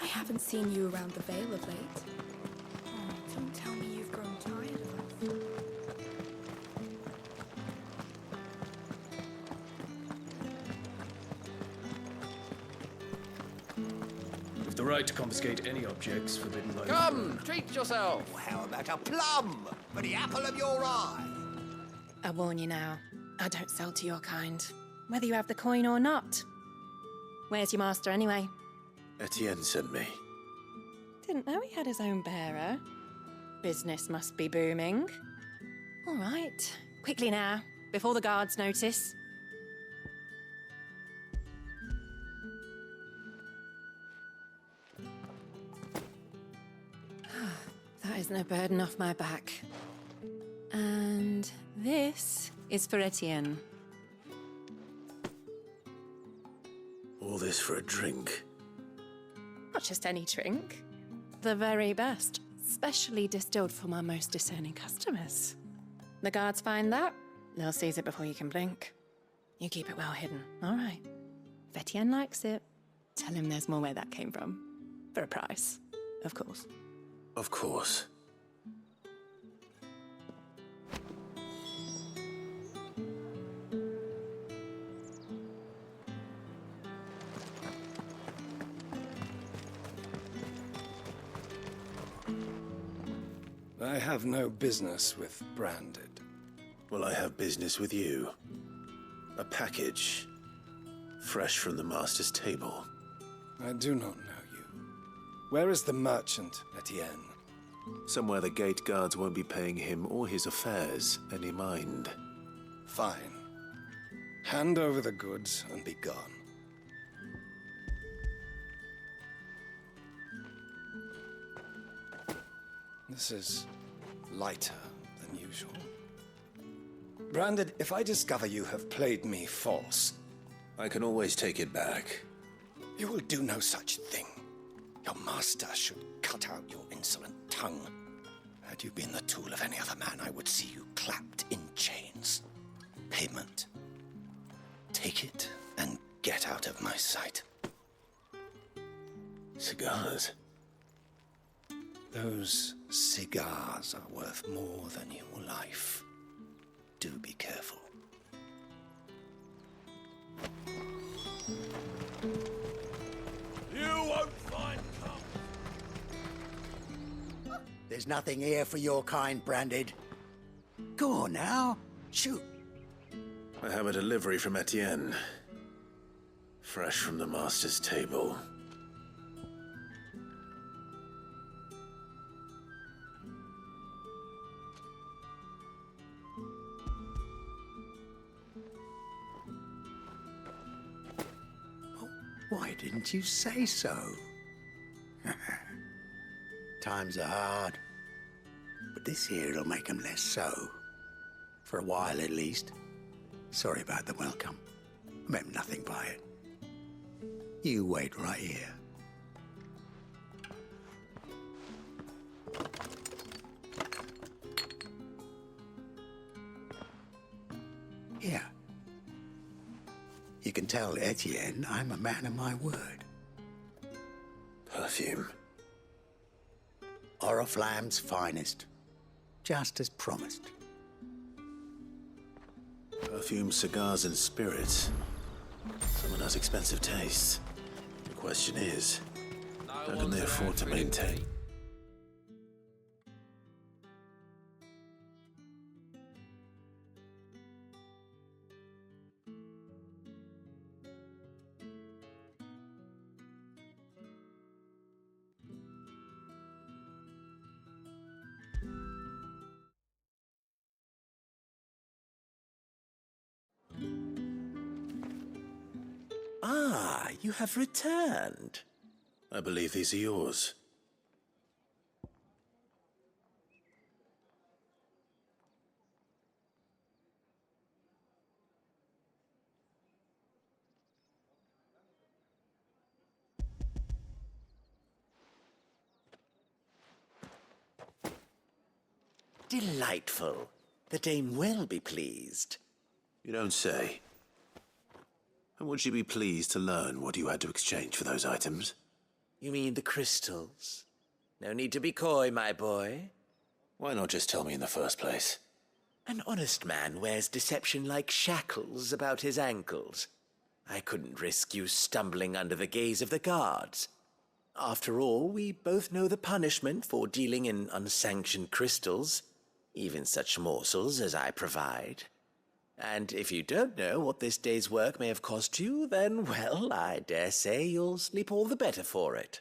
I haven't seen you around the Vale of late. Oh, don't tell me you've grown tired of us. With the right to confiscate any objects forbidden by... Come, treat yourself. How about a plum for the apple of your eye? I warn you now, I don't sell to your kind, whether you have the coin or not. Where's your master anyway? Etienne sent me. Didn't know he had his own bearer. Business must be booming. All right, quickly now, before the guards notice. That isn't a burden off my back. And this is for Etienne. All this for a drink. Not just any drink. The very best. Specially distilled for my most discerning customers. The guards find that, they'll seize it before you can blink. You keep it well hidden, all right? If Etienne likes it, tell him there's more where that came from. For a price, of course. Of course. I have no business with Branded. Well, I have business with you. A package. Fresh from the master's table. I do not know you. Where is the merchant, Etienne? Somewhere the gate guards won't be paying him or his affairs any mind. Fine. Hand over the goods and be gone. This is lighter than usual. Branded, if I discover you have played me false... I can always take it back. You will do no such thing. Your master should cut out your insolent tongue. Had you been the tool of any other man, I would see you clapped in chains. Payment. Take it and get out of my sight. Cigars? Those cigars are worth more than your life. Do be careful. You won't find come. There's nothing here for your kind, Branded. Go on now, shoot. I have a delivery from Etienne. Fresh from the master's table. Why didn't you say so? Times are hard. But this here'll make 'em less so. For a while, at least. Sorry about the welcome. I meant nothing by it. You wait right here. Here. You can tell Etienne I'm a man of my word. Perfume. Oriflamme's finest. Just as promised. Perfume, cigars, and spirits. Someone has expensive tastes. The question is, how can they afford to maintain? Ah, you have returned. I believe these are yours. Delightful. The dame will be pleased. You don't say. And would she be pleased to learn what you had to exchange for those items? You mean the crystals? No need to be coy, my boy. Why not just tell me in the first place? An honest man wears deception like shackles about his ankles. I couldn't risk you stumbling under the gaze of the guards. After all, we both know the punishment for dealing in unsanctioned crystals, even such morsels as I provide. And if you don't know what this day's work may have cost you, then, well, I dare say you'll sleep all the better for it.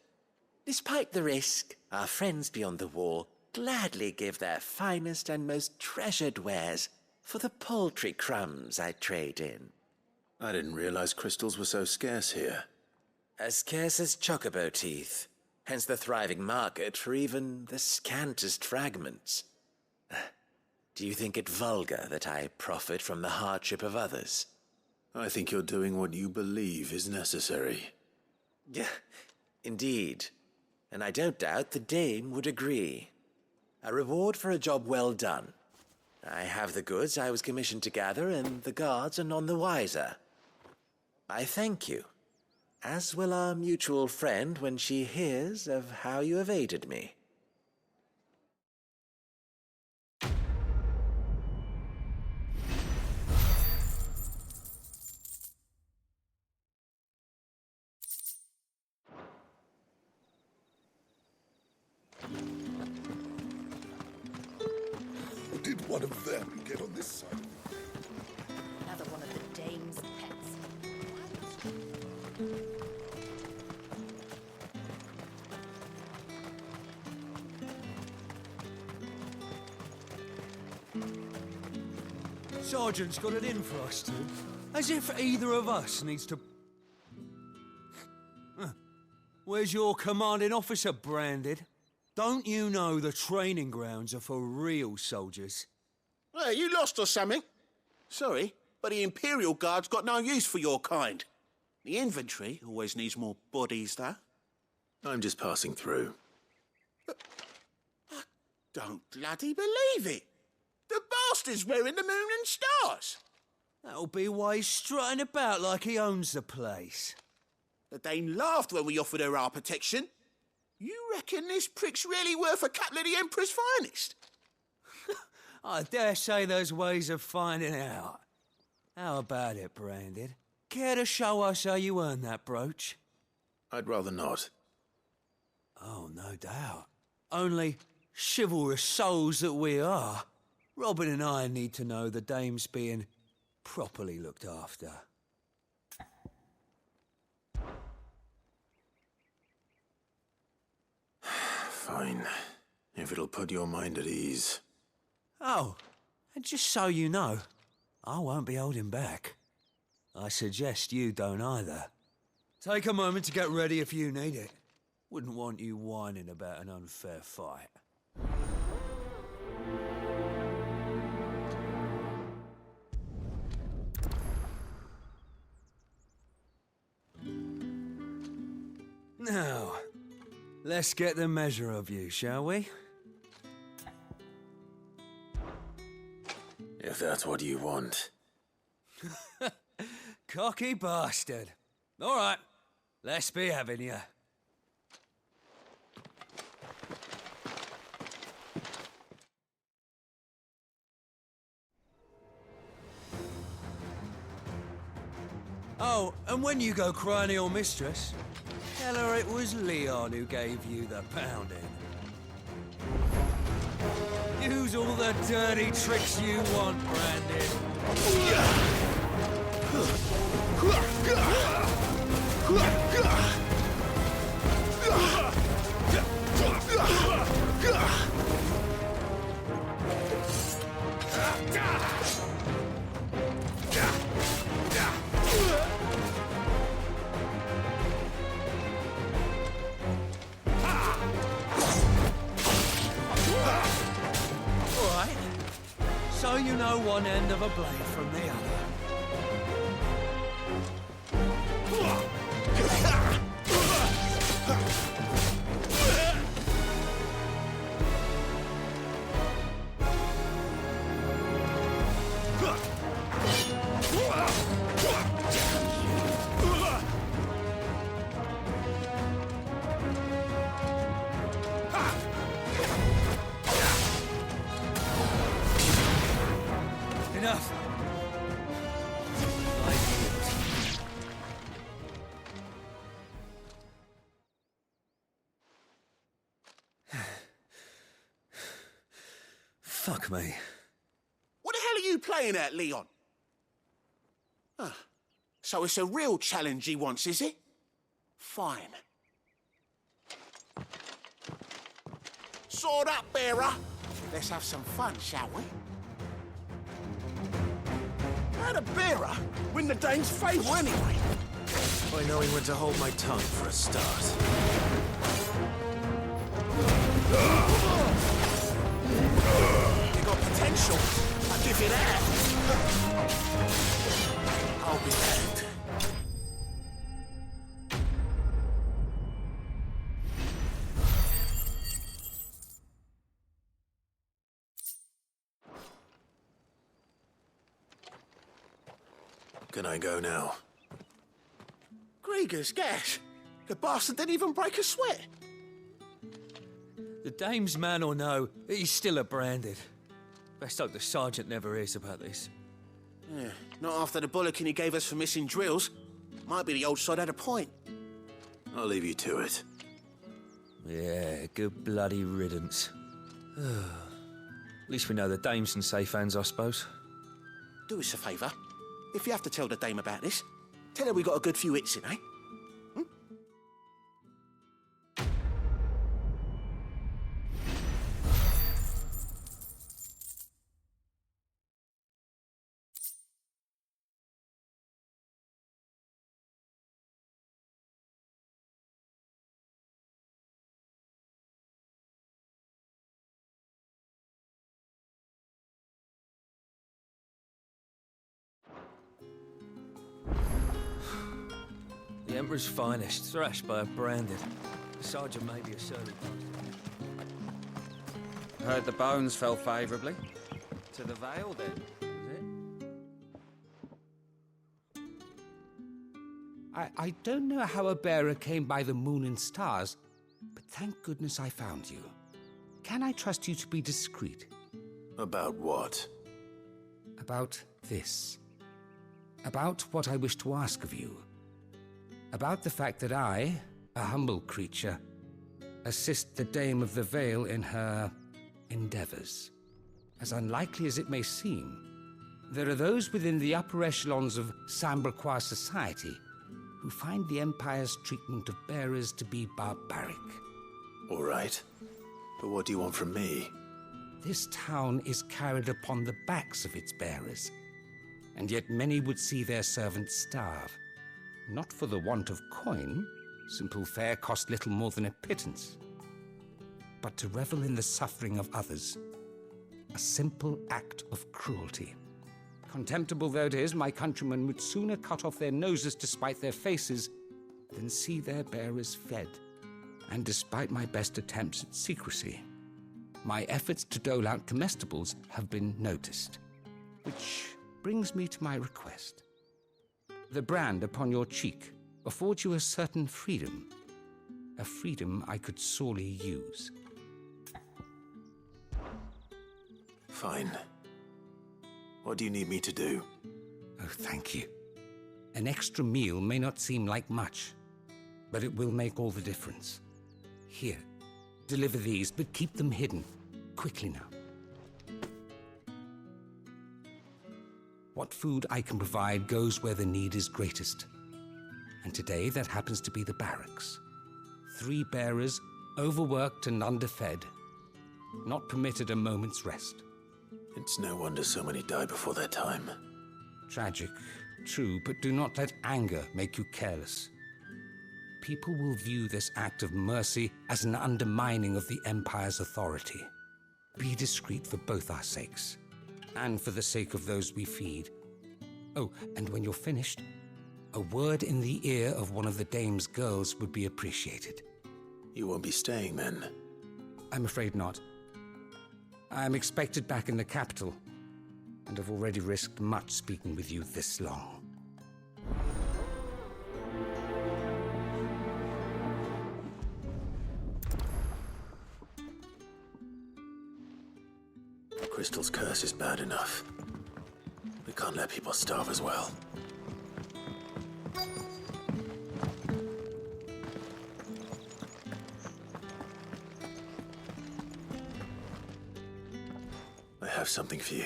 Despite the risk, our friends beyond the wall gladly give their finest and most treasured wares for the paltry crumbs I trade in. I didn't realize crystals were so scarce here. As scarce as chocobo teeth, hence the thriving market for even the scantest fragments. Do you think it vulgar that I profit from the hardship of others? I think you're doing what you believe is necessary. Yeah, indeed. And I don't doubt the dame would agree. A reward for a job well done. I have the goods I was commissioned to gather, and the guards are none the wiser. I thank you, as will our mutual friend when she hears of how you have aided me. Did one of them get on this side? Another one of the dame's pets. Sergeant's got it in for us two. As if either of us needs to... Where's your commanding officer, Branded? Don't you know the training grounds are for real soldiers? Well, you lost or something? Sorry, but the Imperial Guard's got no use for your kind. The infantry always needs more bodies, though. I'm just passing through. I don't bloody believe it. The bastard's wearing the moon and stars. That'll be why he's strutting about like he owns the place. The dame laughed when we offered her our protection. You reckon this prick's really worth a couple of the Emperor's finest? I dare say there's ways of finding out. How about it, Branded? Care to show us how you earned that brooch? I'd rather not. Oh, no doubt. Only chivalrous souls that we are, Robin and I need to know the dame's being properly looked after. Fine. If it'll put your mind at ease. Oh, and just so you know, I won't be holding back. I suggest you don't either. Take a moment to get ready if you need it. Wouldn't want you whining about an unfair fight. Now, let's get the measure of you, shall we? If that's what you want. Cocky bastard. All right, let's be having you. Oh, and when you go crying to your mistress, tell her it was Leon who gave you the pounding. Use all the dirty tricks you want, Branded. So you know one end of a blade from the other. Fuck me. What the hell are you playing at, Leon? Ah, so it's a real challenge he wants, is it? Fine. Sword up, bearer. Let's have some fun, shall we? How'd a bearer win the dame's favour anyway? By knowing when to hold my tongue for a start. You got potential. I'll give you that. I'll be hanged. Can I go now? Grieger's gas. The bastard didn't even break a sweat. The dame's man or no, he's still a branded. Best hope the sergeant never hears about this. Yeah, not after the bollocking he gave us for missing drills. Might be the old sod had a point. I'll leave you to it. Yeah, good bloody riddance. At least we know the dame's in safe hands, I suppose. Do us a favour. If you have to tell the dame about this, tell her we got a good few hits in, eh? The Emperor's finest, thrashed by a branded. The sergeant may be a surly bastard. Heard the bones fell favourably. To the Vale, then, is it? I don't know how a bearer came by the moon and stars, but thank goodness I found you. Can I trust you to be discreet? About what? About this. About what I wish to ask of you. About the fact that I, a humble creature, assist the Dame of the Vale in her endeavors. As unlikely as it may seem, there are those within the upper echelons of Sambraquois society who find the Empire's treatment of bearers to be barbaric. All right. But what do you want from me? This town is carried upon the backs of its bearers, and yet many would see their servants starve. Not for the want of coin, simple fare cost little more than a pittance, but to revel in the suffering of others, a simple act of cruelty. Contemptible though it is, my countrymen would sooner cut off their noses to spite their faces than see their bearers fed. And despite my best attempts at secrecy, my efforts to dole out comestibles have been noticed. Which brings me to my request. The brand upon your cheek affords you a certain freedom, a freedom I could sorely use. Fine. What do you need me to do? Oh, thank you. An extra meal may not seem like much, but it will make all the difference. Here, deliver these, but keep them hidden. Quickly now. What food I can provide goes where the need is greatest. And today that happens to be the barracks. 3 bearers, overworked and underfed, not permitted a moment's rest. It's no wonder so many die before their time. Tragic, true, but do not let anger make you careless. People will view this act of mercy as an undermining of the Empire's authority. Be discreet for both our sakes, and for the sake of those we feed. Oh, and when you're finished, a word in the ear of one of the Dame's girls would be appreciated. You won't be staying then? I'm afraid not. I'm expected back in the capital, and have already risked much speaking with you this long. Crystal's curse is bad enough. We can't let people starve as well. have something for you.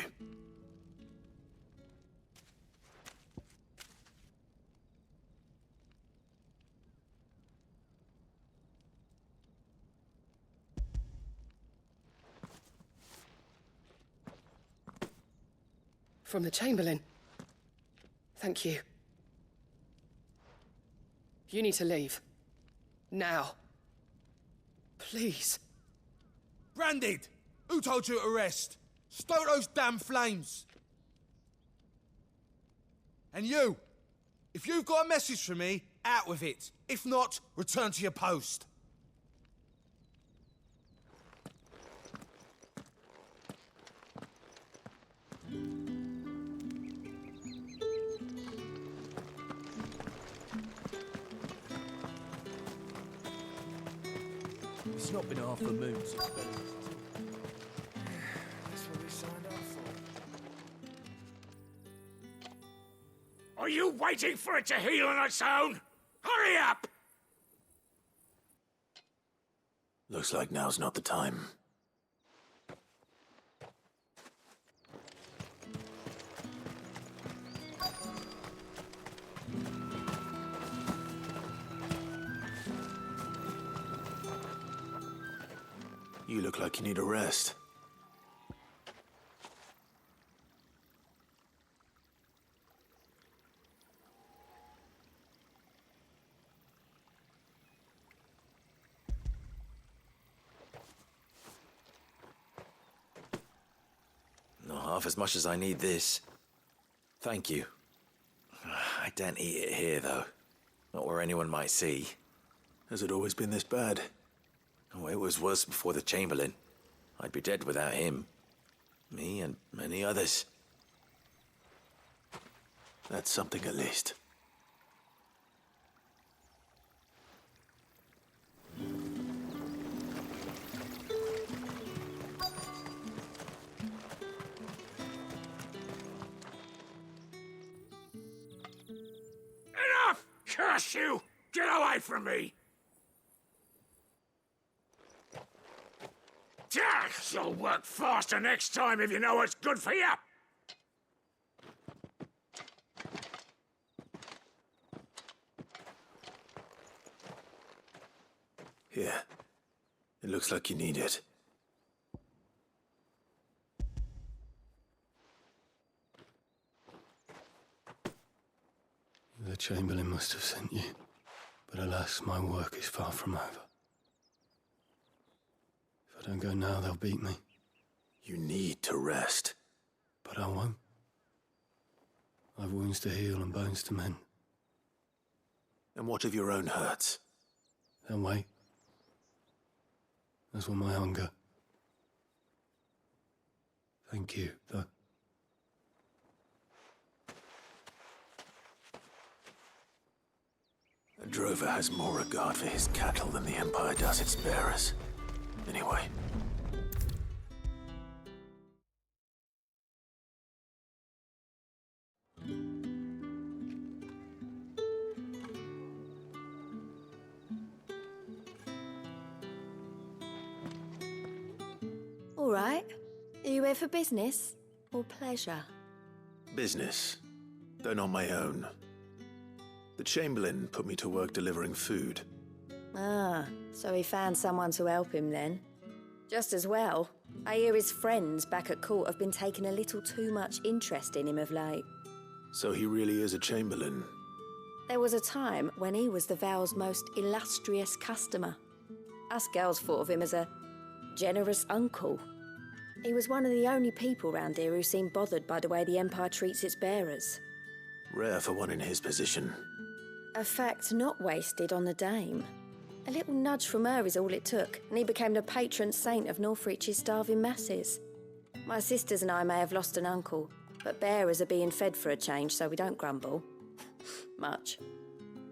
From the Chamberlain. Thank you. You need to leave. Now. Please. Branded! Who told you to rest? Stoke those damn flames! And you! If you've got a message for me, out with it. If not, return to your post. It's not been half a moon since That's what we signed up for. Are you waiting for it to heal on its own? Hurry up! Looks like now's not the time. You look like you need a rest. Not half as much as I need this. Thank you. I daren't eat it here, though. Not where anyone might see. Has it always been this bad? Oh, it was worse before the Chamberlain. I'd be dead without him. Me and many others. That's something at least. Enough! Curse you! Get away from me! You'll work faster next time if you know what's good for you! Here. It looks like you need it. The Chamberlain must have sent you, but alas, my work is far from over. If I don't go now, they'll beat me. You need to rest. But I won't. I've wounds to heal and bones to mend. And what of your own hurts? They'll wait. As will my hunger. Thank you, though. A drover has more regard for his cattle than the Empire does its bearers. Anyway. All right. Are you here for business or pleasure? Business, though not my own. The Chamberlain put me to work delivering food. Ah, so he found someone to help him then. Just as well. I hear his friends back at court have been taking a little too much interest in him of late. So he really is a Chamberlain. There was a time when he was the Vale's most illustrious customer. Us girls thought of him as a generous uncle. He was one of the only people round here who seemed bothered by the way the Empire treats its bearers. Rare for one in his position. A fact not wasted on the dame. A little nudge from her is all it took, and he became the patron saint of Northreach's starving masses. My sisters and I may have lost an uncle, but bearers are being fed for a change, so we don't grumble. Much.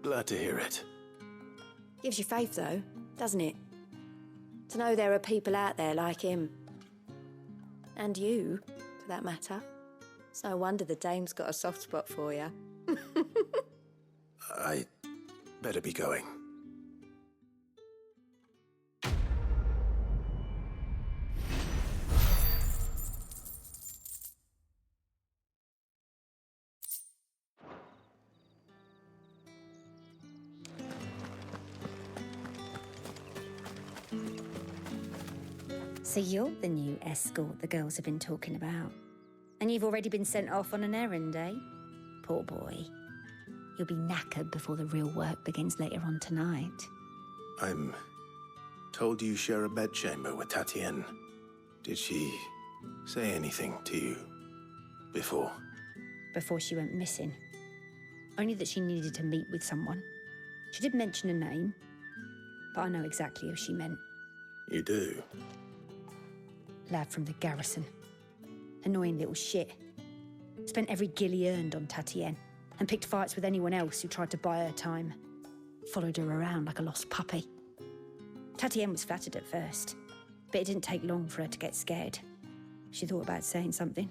Glad to hear it. Gives you faith, though, doesn't it? To know there are people out there like him. And you, for that matter. It's no wonder the dame's got a soft spot for you. I better be going. So you're the new escort the girls have been talking about. And you've already been sent off on an errand, eh? Poor boy. You'll be knackered before the real work begins later on tonight. I'm told you share a bedchamber with Tatienne. Did she say anything to you before? Before she went missing. Only that she needed to meet with someone. She did mention a name, but I know exactly who she meant. You do? Lad from the garrison. Annoying little shit. Spent every guil he earned on Tatienne, and picked fights with anyone else who tried to buy her time. Followed her around like a lost puppy. Tatienne was flattered at first, but it didn't take long for her to get scared. She thought about saying something.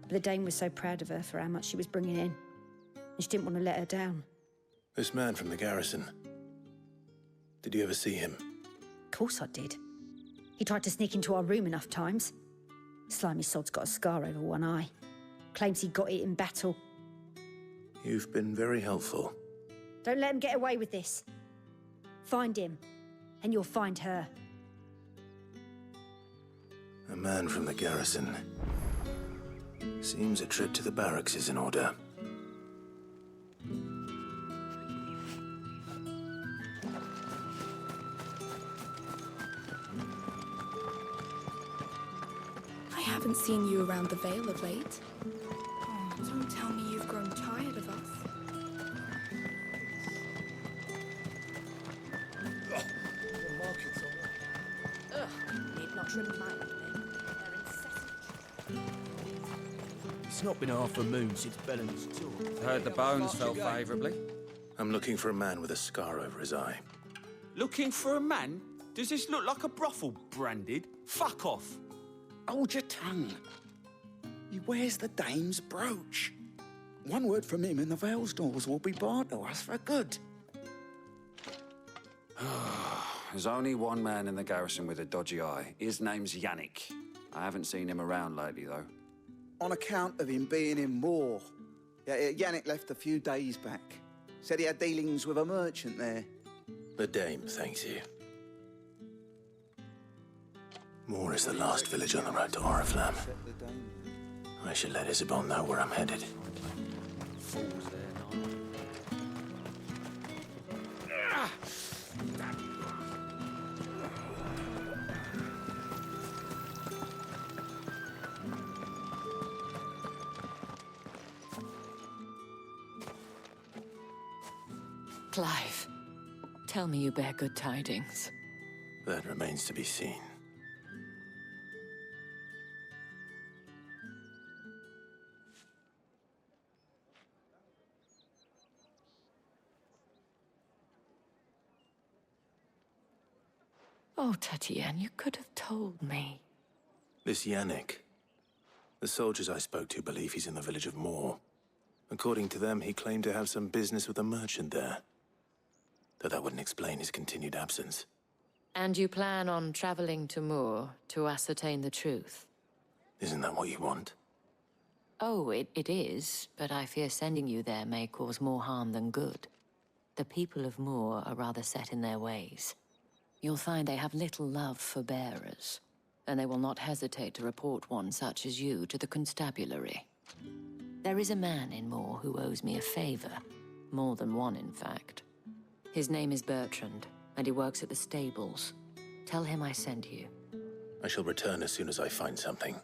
But the Dame was so proud of her for how much she was bringing in, and she didn't want to let her down. This man from the garrison. Did you ever see him? Of course I did. He tried to sneak into our room enough times. Slimy sod's got a scar over one eye. Claims he got it in battle. You've been very helpful. Don't let him get away with this. Find him, and you'll find her. A man from the garrison. Seems a trip to the barracks is in order. I haven't seen you around the Vale of late. Oh, don't tell me you've grown tired of us. Need not remind me. It's not been half a moon since Bellamy's tour. Heard the bones fell favourably. I'm looking for a man with a scar over his eye. Looking for a man? Does this look like a brothel branded? Fuck off. Hold your tongue. He wears the Dame's brooch. One word from him and the Vale's doors will be barred to us for good. There's only one man in the garrison with a dodgy eye. His name's Yannick. I haven't seen him around lately, though. On account of him being in Moor. Yeah, Yannick left a few days back. Said he had dealings with a merchant there. The Dame thanks you. Moor is the last village on the road to Oriflamme. I should let Isabel know where I'm headed. Clive, tell me you bear good tidings. That remains to be seen. Oh, Tatienne, you could have told me. This Yannick. The soldiers I spoke to believe he's in the village of Moor. According to them, he claimed to have some business with a merchant there. Though that wouldn't explain his continued absence. And you plan on traveling to Moor to ascertain the truth? Isn't that what you want? Oh, it is, but I fear sending you there may cause more harm than good. The people of Moor are rather set in their ways. You'll find they have little love for bearers, and they will not hesitate to report one such as you to the constabulary. There is a man in Moor who owes me a favor. More than one, in fact. His name is Bertrand, and he works at the stables. Tell him I sent you. I shall return as soon as I find something.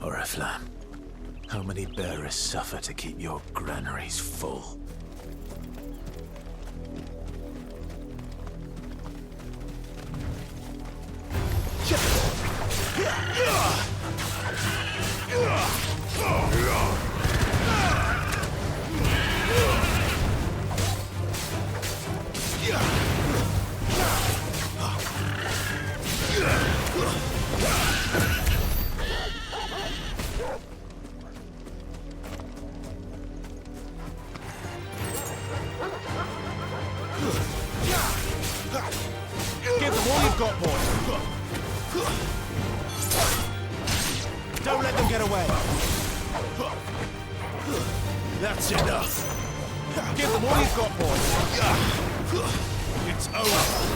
Oriflamme, how many bearers suffer to keep your granaries full? you've got, boy. Don't let them get away. That's enough. Give them all you've got, boy. It's over.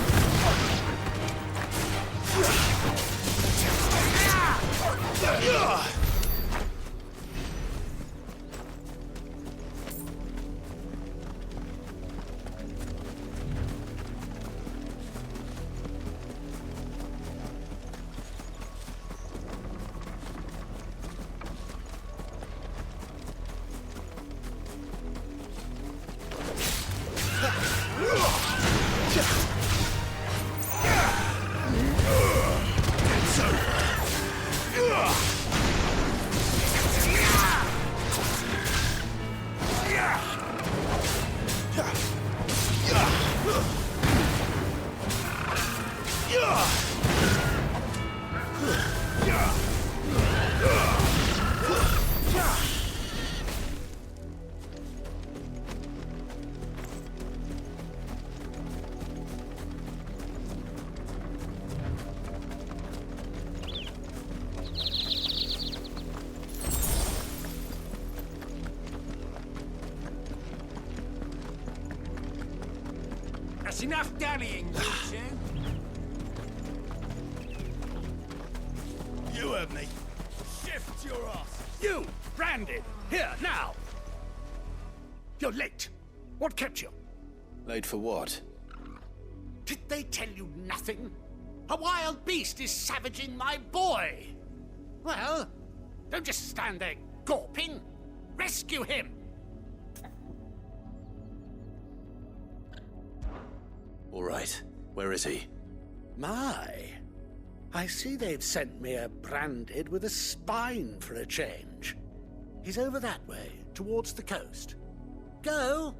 That's enough dallying, you two. You heard me. Shift your ass. You, branded, here, now. You're late. What kept you? Late for what? Did they tell you nothing? A wild beast is savaging my boy. Well, don't just stand there gawping. Rescue him. All right. Where is he? My. I see they've sent me a branded with a spine for a change. He's over that way, towards the coast. Go,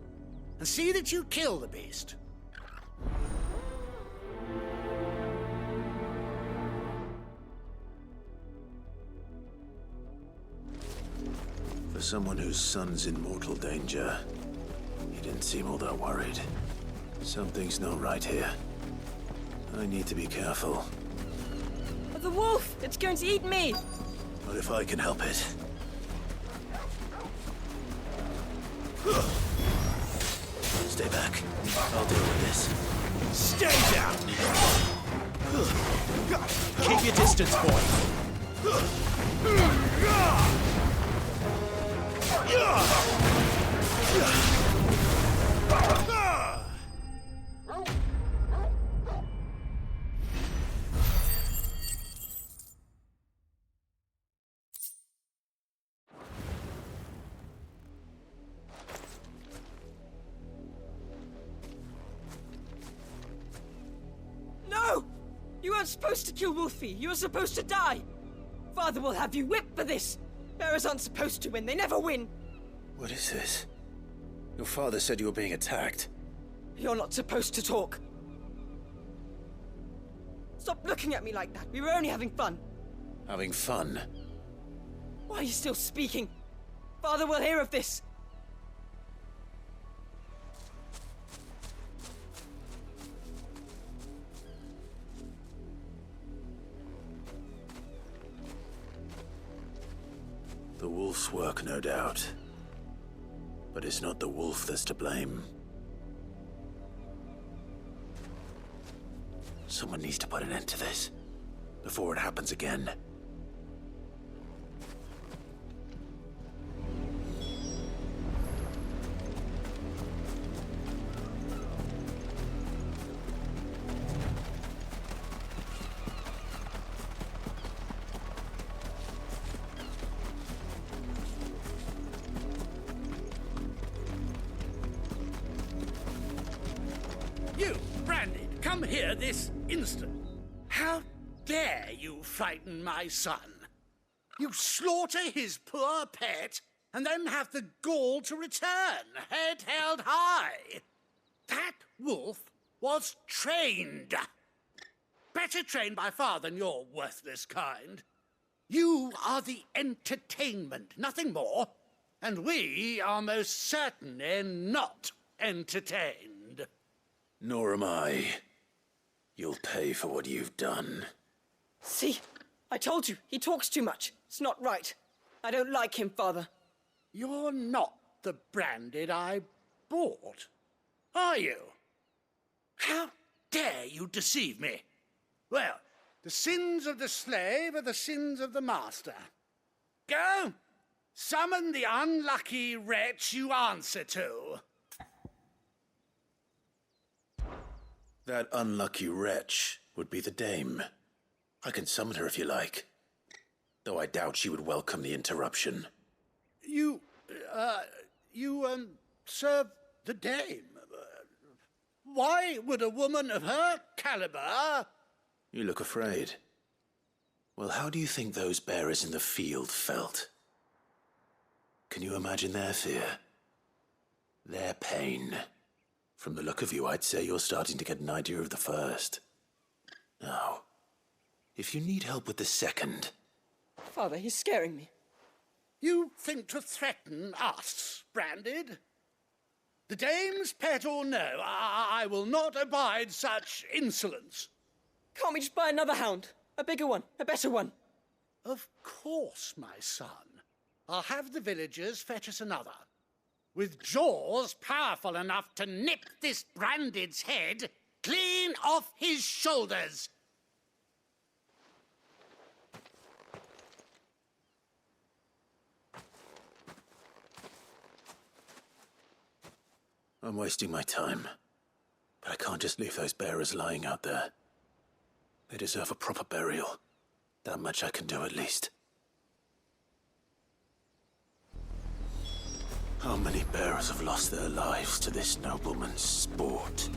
and see that you kill the beast. For someone whose son's in mortal danger, he didn't seem all that worried. Something's not right here. I need to be careful. The wolf! It's going to eat me! What if I can help it? Stay back. I'll deal with this. Stay down! Keep your distance, boy. No! You weren't supposed to kill Wolfie. You were supposed to die. Father will have you whipped for this. Bearers aren't supposed to win. They never win. What is this? Your father said you were being attacked. You're not supposed to talk. Stop looking at me like that. We were only having fun. Having fun? Why are you still speaking? Father will hear of this. The wolf's work, no doubt. But it's not the wolf that's to blame. Someone needs to put an end to this, before it happens again. You, Branded, come here this instant. How dare you frighten my son? You slaughter his poor pet, and then have the gall to return, head held high. That wolf was trained. Better trained by far than your worthless kind. You are the entertainment, nothing more. And we are most certainly not entertained. Nor am I. You'll pay for what you've done. See? I told you, he talks too much. It's not right. I don't like him, Father. You're not the Branded I bought, are you? How dare you deceive me? Well, the sins of the slave are the sins of the master. Go, summon the unlucky wretch you answer to. That unlucky wretch would be the dame. I can summon her if you like, though I doubt she would welcome the interruption. You serve the dame. Why would a woman of her caliber... You look afraid. Well, how do you think those bearers in the field felt? Can you imagine their fear? Their pain? From the look of you, I'd say you're starting to get an idea of the first. Now, if you need help with the second... Father, he's scaring me. You think to threaten us, Branded? The dame's pet or no, I will not abide such insolence. Can't we just buy another hound? A bigger one, a better one. Of course, my son. I'll have the villagers fetch us another. With jaws powerful enough to nip this Branded's head clean off his shoulders. I'm wasting my time. But I can't just leave those bearers lying out there. They deserve a proper burial. That much I can do at least. How many bearers have lost their lives to this nobleman's sport?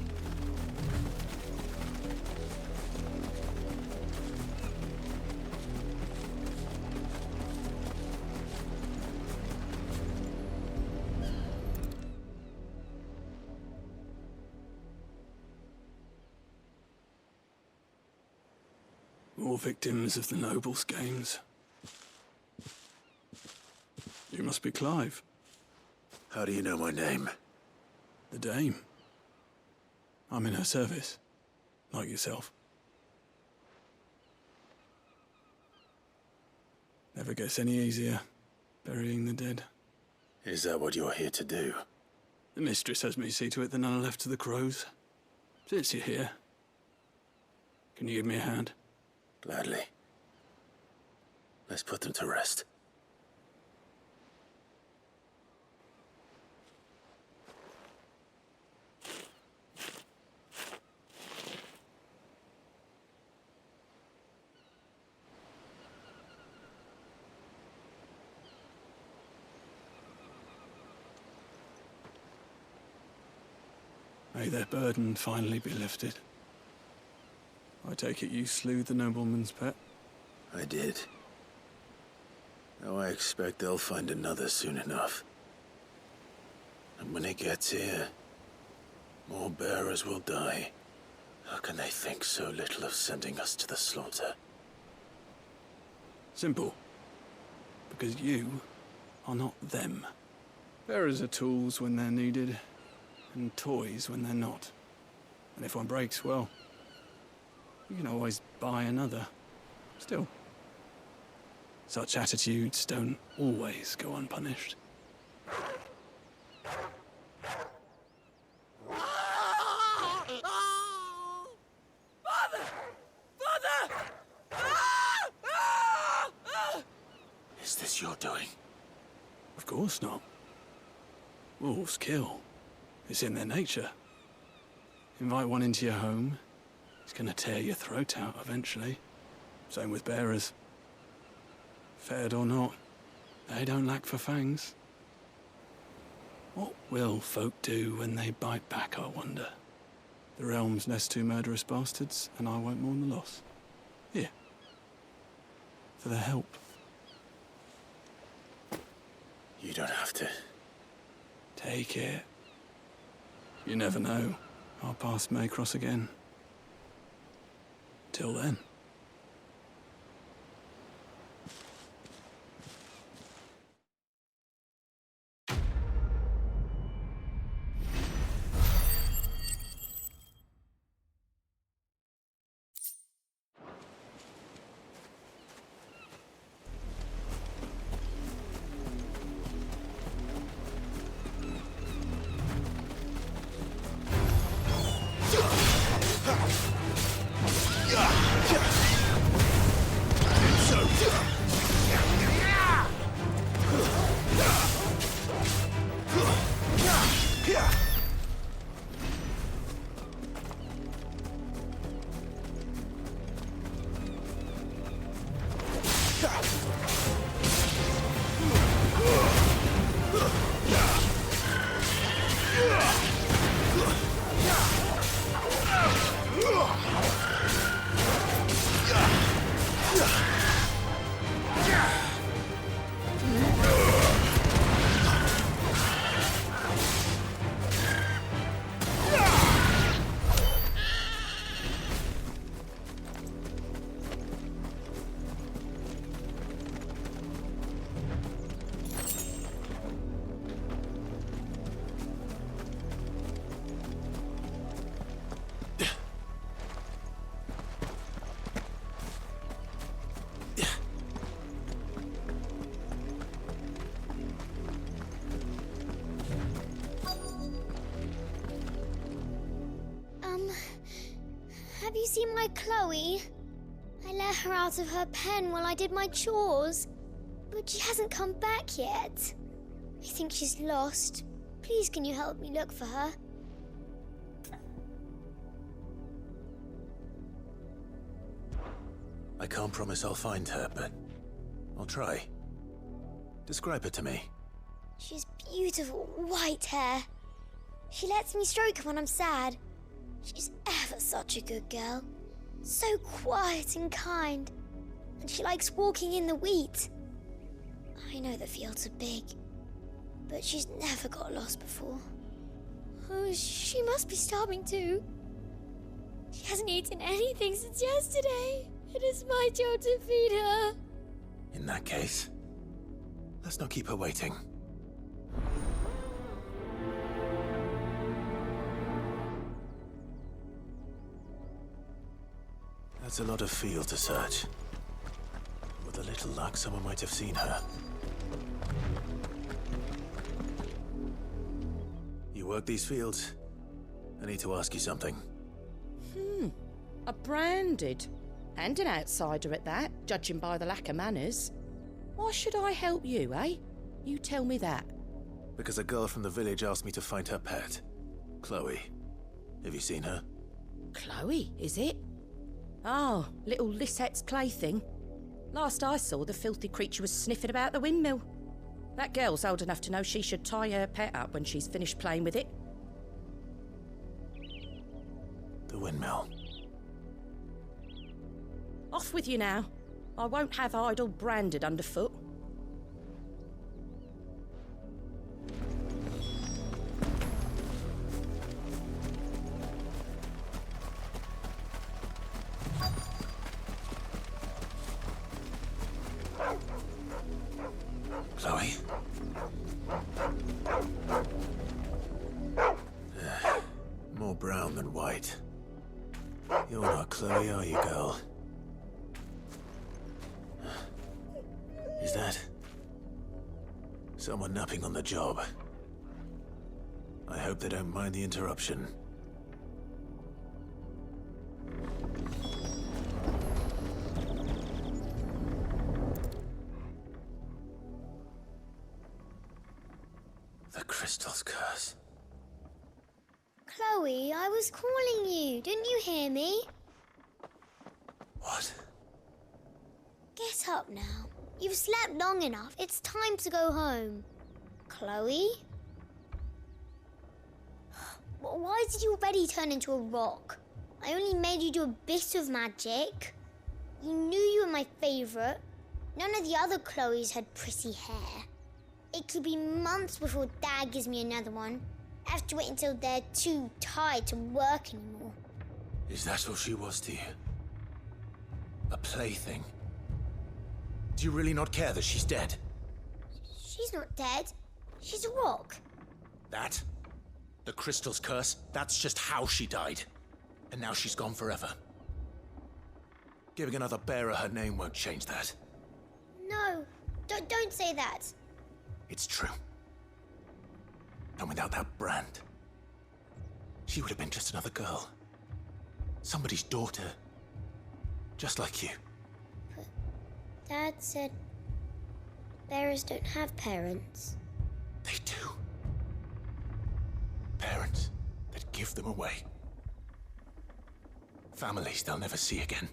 More victims of the nobles' games. You must be Clive. How do you know my name? The Dame. I'm in her service, like yourself. Never gets any easier, burying the dead. Is that what you're here to do? The mistress has me see to it that none are left to the crows. Since you're here, can you give me a hand? Gladly. Let's put them to rest. May their burden finally be lifted. I take it you slew the nobleman's pet? I did. Now I expect they'll find another soon enough. And when it gets here, more bearers will die. How can they think so little of sending us to the slaughter? Simple. Because you are not them. Bearers are tools when they're needed, and toys when they're not. And if one breaks, well, you can always buy another. Still, such attitudes don't always go unpunished. Father! Father! Is this your doing? Of course not. Wolves kill. It's in their nature. Invite one into your home, he's gonna tear your throat out eventually. Same with bearers. Fed or not, they don't lack for fangs. What will folk do when they bite back, I wonder? The realm's nest two murderous bastards, and I won't mourn the loss. Here. For their help. You don't have to. Take it. You never know. Our paths may cross again. Till then. you seen my Chloe? I let her out of her pen while I did my chores, but she hasn't come back yet. I think she's lost. Please, can you help me look for her? I can't promise I'll find her, but I'll try. Describe her to me. She's beautiful white hair. She lets me stroke her when I'm sad. She's ever such a good girl. So quiet and kind. And she likes walking in the wheat. I know the fields are big, but she's never got lost before. Oh, she must be starving too. She hasn't eaten anything since yesterday. It is my job to feed her. In that case, let's not keep her waiting. That's a lot of field to search. With a little luck, someone might have seen her. You work these fields? I need to ask you something. A branded. And an outsider at that, judging by the lack of manners. Why should I help you, eh? You tell me that. Because a girl from the village asked me to find her pet. Chloe. Have you seen her? Chloe, is it? Oh, little Lisette's plaything. Last I saw, the filthy creature was sniffing about the windmill. That girl's old enough to know she should tie her pet up when she's finished playing with it. The windmill. Off with you now. I won't have idle branded underfoot. Chloe? More brown than white. You're not Chloe, are you, girl? Is that someone napping on the job? I hope they don't mind the interruption. The crystal's curse. Chloe, I was calling you. Didn't you hear me? What? Get up now. You've slept long enough. It's time to go home. Chloe? Why did you already turn into a rock? I only made you do a bit of magic. You knew you were my favourite. None of the other Chloes had pretty hair. It could be months before Dad gives me another one. I have to wait until they're too tired to work anymore. Is that all she was to you? A plaything? Do you really not care that she's dead? She's not dead. She's a rock. That? The crystal's curse? That's just how she died. And now she's gone forever. Giving another bearer her name won't change that. No, don't say that. It's true. And without that brand, she would have been just another girl. Somebody's daughter. Just like you. But Dad said bearers don't have parents. They do. Parents that give them away. Families they'll never see again.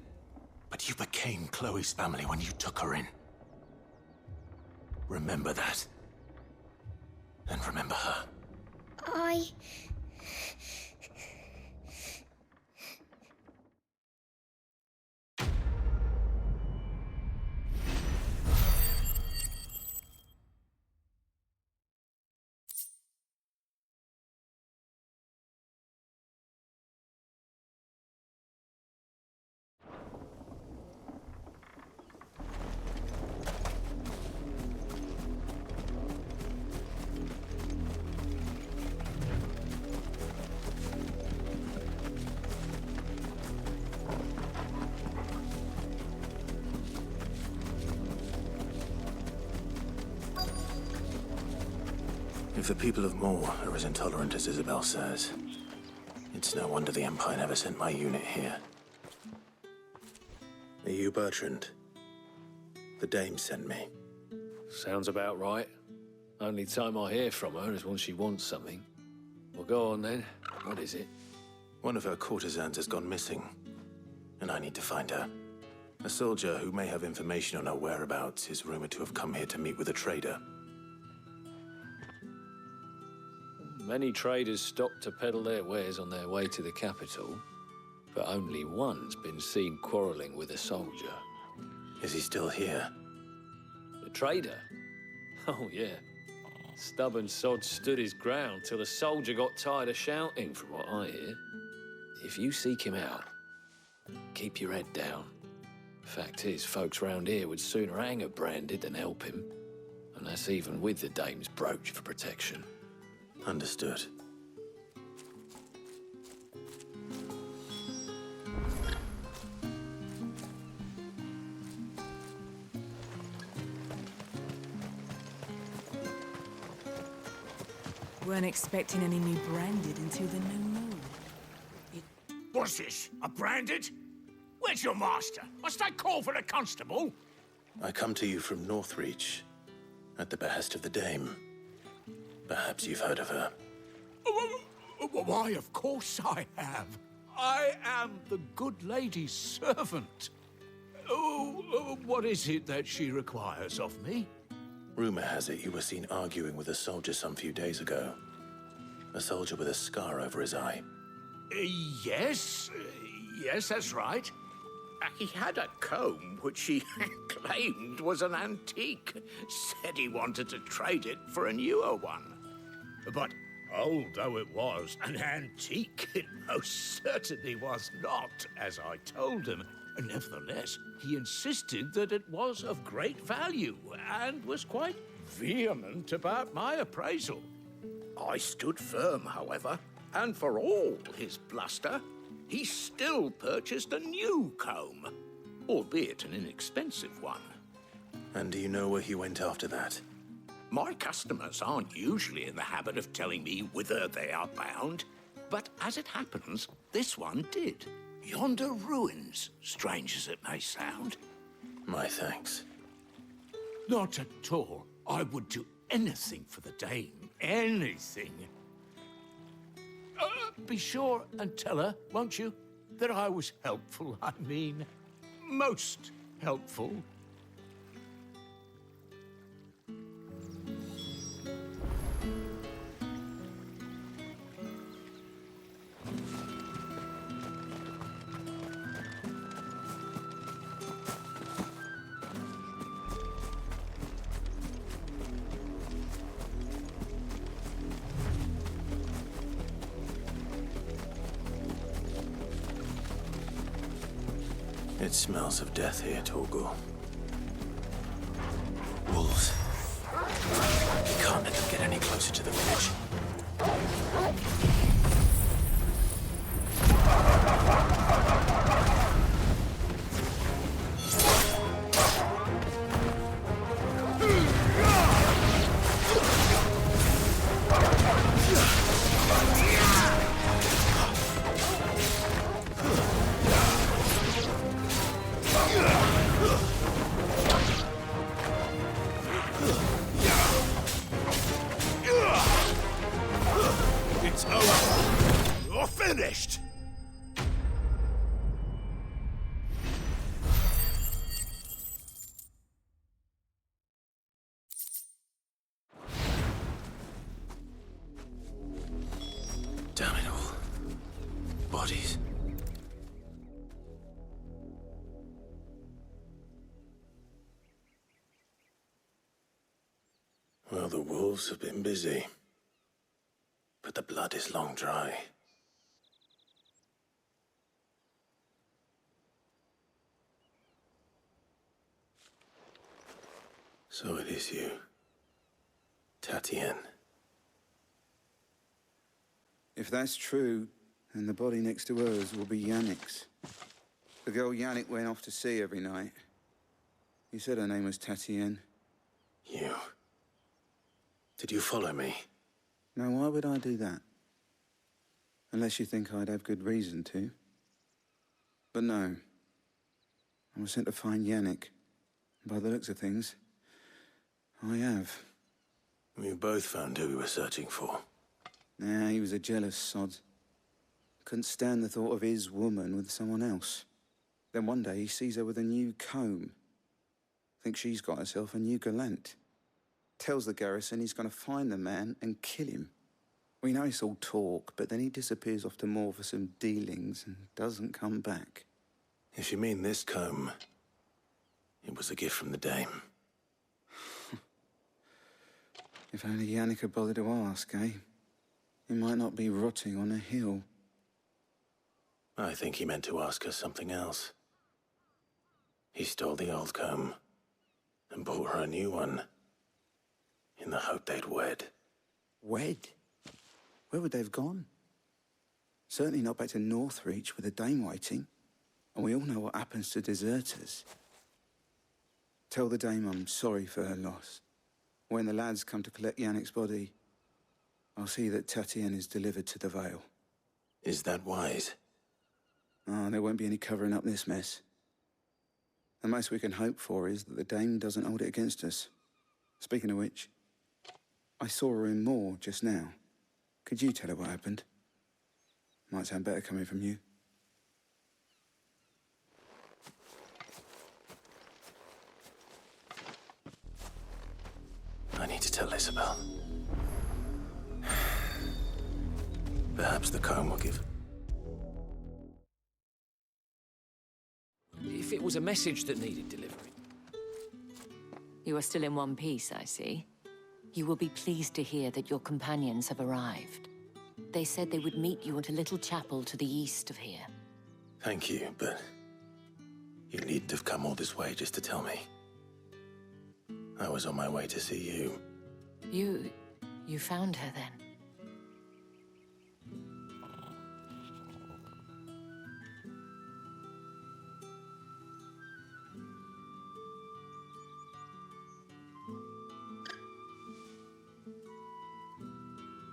But you became Chloe's family when you took her in. Remember that. And remember her. If the people of Moor are as intolerant as Isabel says, it's no wonder the Empire never sent my unit here. Are you Bertrand? The dame sent me. Sounds about right. Only time I hear from her is when she wants something. Well, go on then. What is it? One of her courtesans has gone missing, and I need to find her. A soldier who may have information on her whereabouts is rumored to have come here to meet with a trader. Many traders stop to peddle their wares on their way to the capital, but only one's been seen quarrelling with a soldier. Is he still here? The trader? Oh, yeah. Stubborn sod stood his ground till the soldier got tired of shouting, from what I hear. If you seek him out, keep your head down. Fact is, folks round here would sooner hang a branded than help him. And that's even with the dame's brooch for protection. Understood. Weren't expecting any new branded until the new moon. What's this? A branded? Where's your master? Must I call for a constable? I come to you from Northreach, at the behest of the dame. Perhaps you've heard of her. Why, of course I have. I am the good lady's servant. What is it that she requires of me? Rumor has it you were seen arguing with a soldier some few days ago. A soldier with a scar over his eye. Yes, that's right. He had a comb which he claimed was an antique. Said he wanted to trade it for a newer one. But old though it was, an antique it most certainly was not, as I told him. Nevertheless, he insisted that it was of great value and was quite vehement about my appraisal. I stood firm, however, and for all his bluster, he still purchased a new comb, albeit an inexpensive one. And do you know where he went after that? My customers aren't usually in the habit of telling me whither they are bound, but as it happens, this one did. Yonder ruins, strange as it may sound. My thanks. Not at all. I would do anything for the dame. Anything. Be sure and tell her, won't you, that I was helpful. I mean, most helpful. It smells of death here, Torgal. Wolves. We can't let them get any closer to the village. It's over. You're finished. Damn it all. Bodies. Well, the wolves have been busy. But the blood is long dry. So it is you, Tatienne. If that's true, then the body next to hers will be Yannick's. The girl Yannick went off to sea every night. He said her name was Tatienne. You. Did you follow me? Now, why would I do that? Unless you think I'd have good reason to. But no. I was sent to find Yannick. By the looks of things, I have. We both found who we were searching for. Nah, he was a jealous sod. Couldn't stand the thought of his woman with someone else. Then one day he sees her with a new comb. Thinks she's got herself a new gallant. Tells the garrison he's going to find the man and kill him. We know it's all talk, but then he disappears off to Moor for some dealings and doesn't come back. If you mean this comb, it was a gift from the dame. If only Yannick had bothered to ask, eh? He might not be rotting on a hill. I think he meant to ask her something else. He stole the old comb and bought her a new one in the hope they'd wed. Wed? Where would they have gone? Certainly not back to Northreach with a dame waiting. And we all know what happens to deserters. Tell the dame I'm sorry for her loss. When the lads come to collect Yannick's body, I'll see that Tatienne is delivered to the Vale. Is that wise? Oh, there won't be any covering up this mess. The most we can hope for is that the dame doesn't hold it against us. Speaking of which, I saw her in Moor just now. Could you tell her what happened? Might sound better coming from you. I need to tell Isabel. Perhaps the comb will give. If it was a message that needed delivering. You are still in one piece, I see. You will be pleased to hear that your companions have arrived. They said they would meet you at a little chapel to the east of here. Thank you, but you needn't have come all this way just to tell me. I was on my way to see you. You found her then?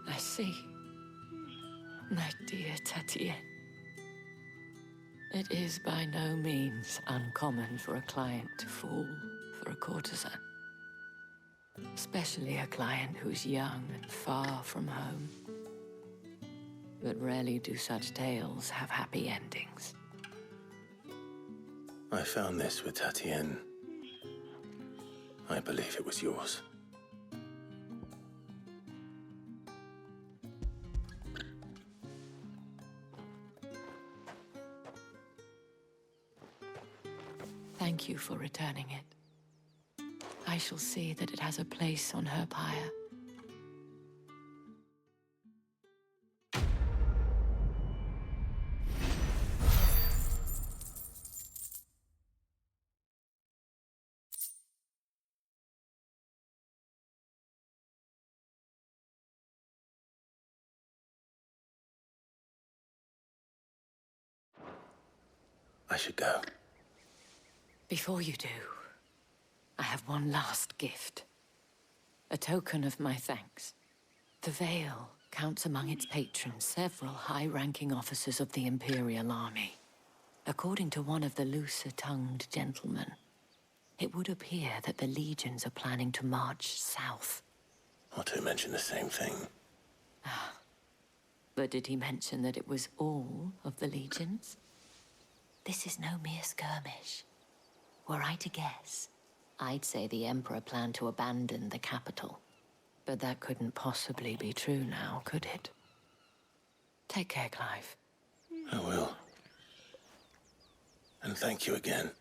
I see. My dear Tatienne. It is by no means uncommon for a client to fall for a courtesan. Especially a client who's young and far from home. But rarely do such tales have happy endings. I found this with Tatienne. I believe it was yours. Thank you for returning it. I shall see that it has a place on her pyre. I should go. Before you do, I have one last gift. A token of my thanks. The Vale counts among its patrons several high-ranking officers of the Imperial Army. According to one of the looser-tongued gentlemen, it would appear that the legions are planning to march south. Not to mention the same thing. But did he mention that it was all of the legions? This is no mere skirmish. Were I to guess, I'd say the Emperor planned to abandon the capital. But that couldn't possibly be true now, could it? Take care, Clive. I will. And thank you again.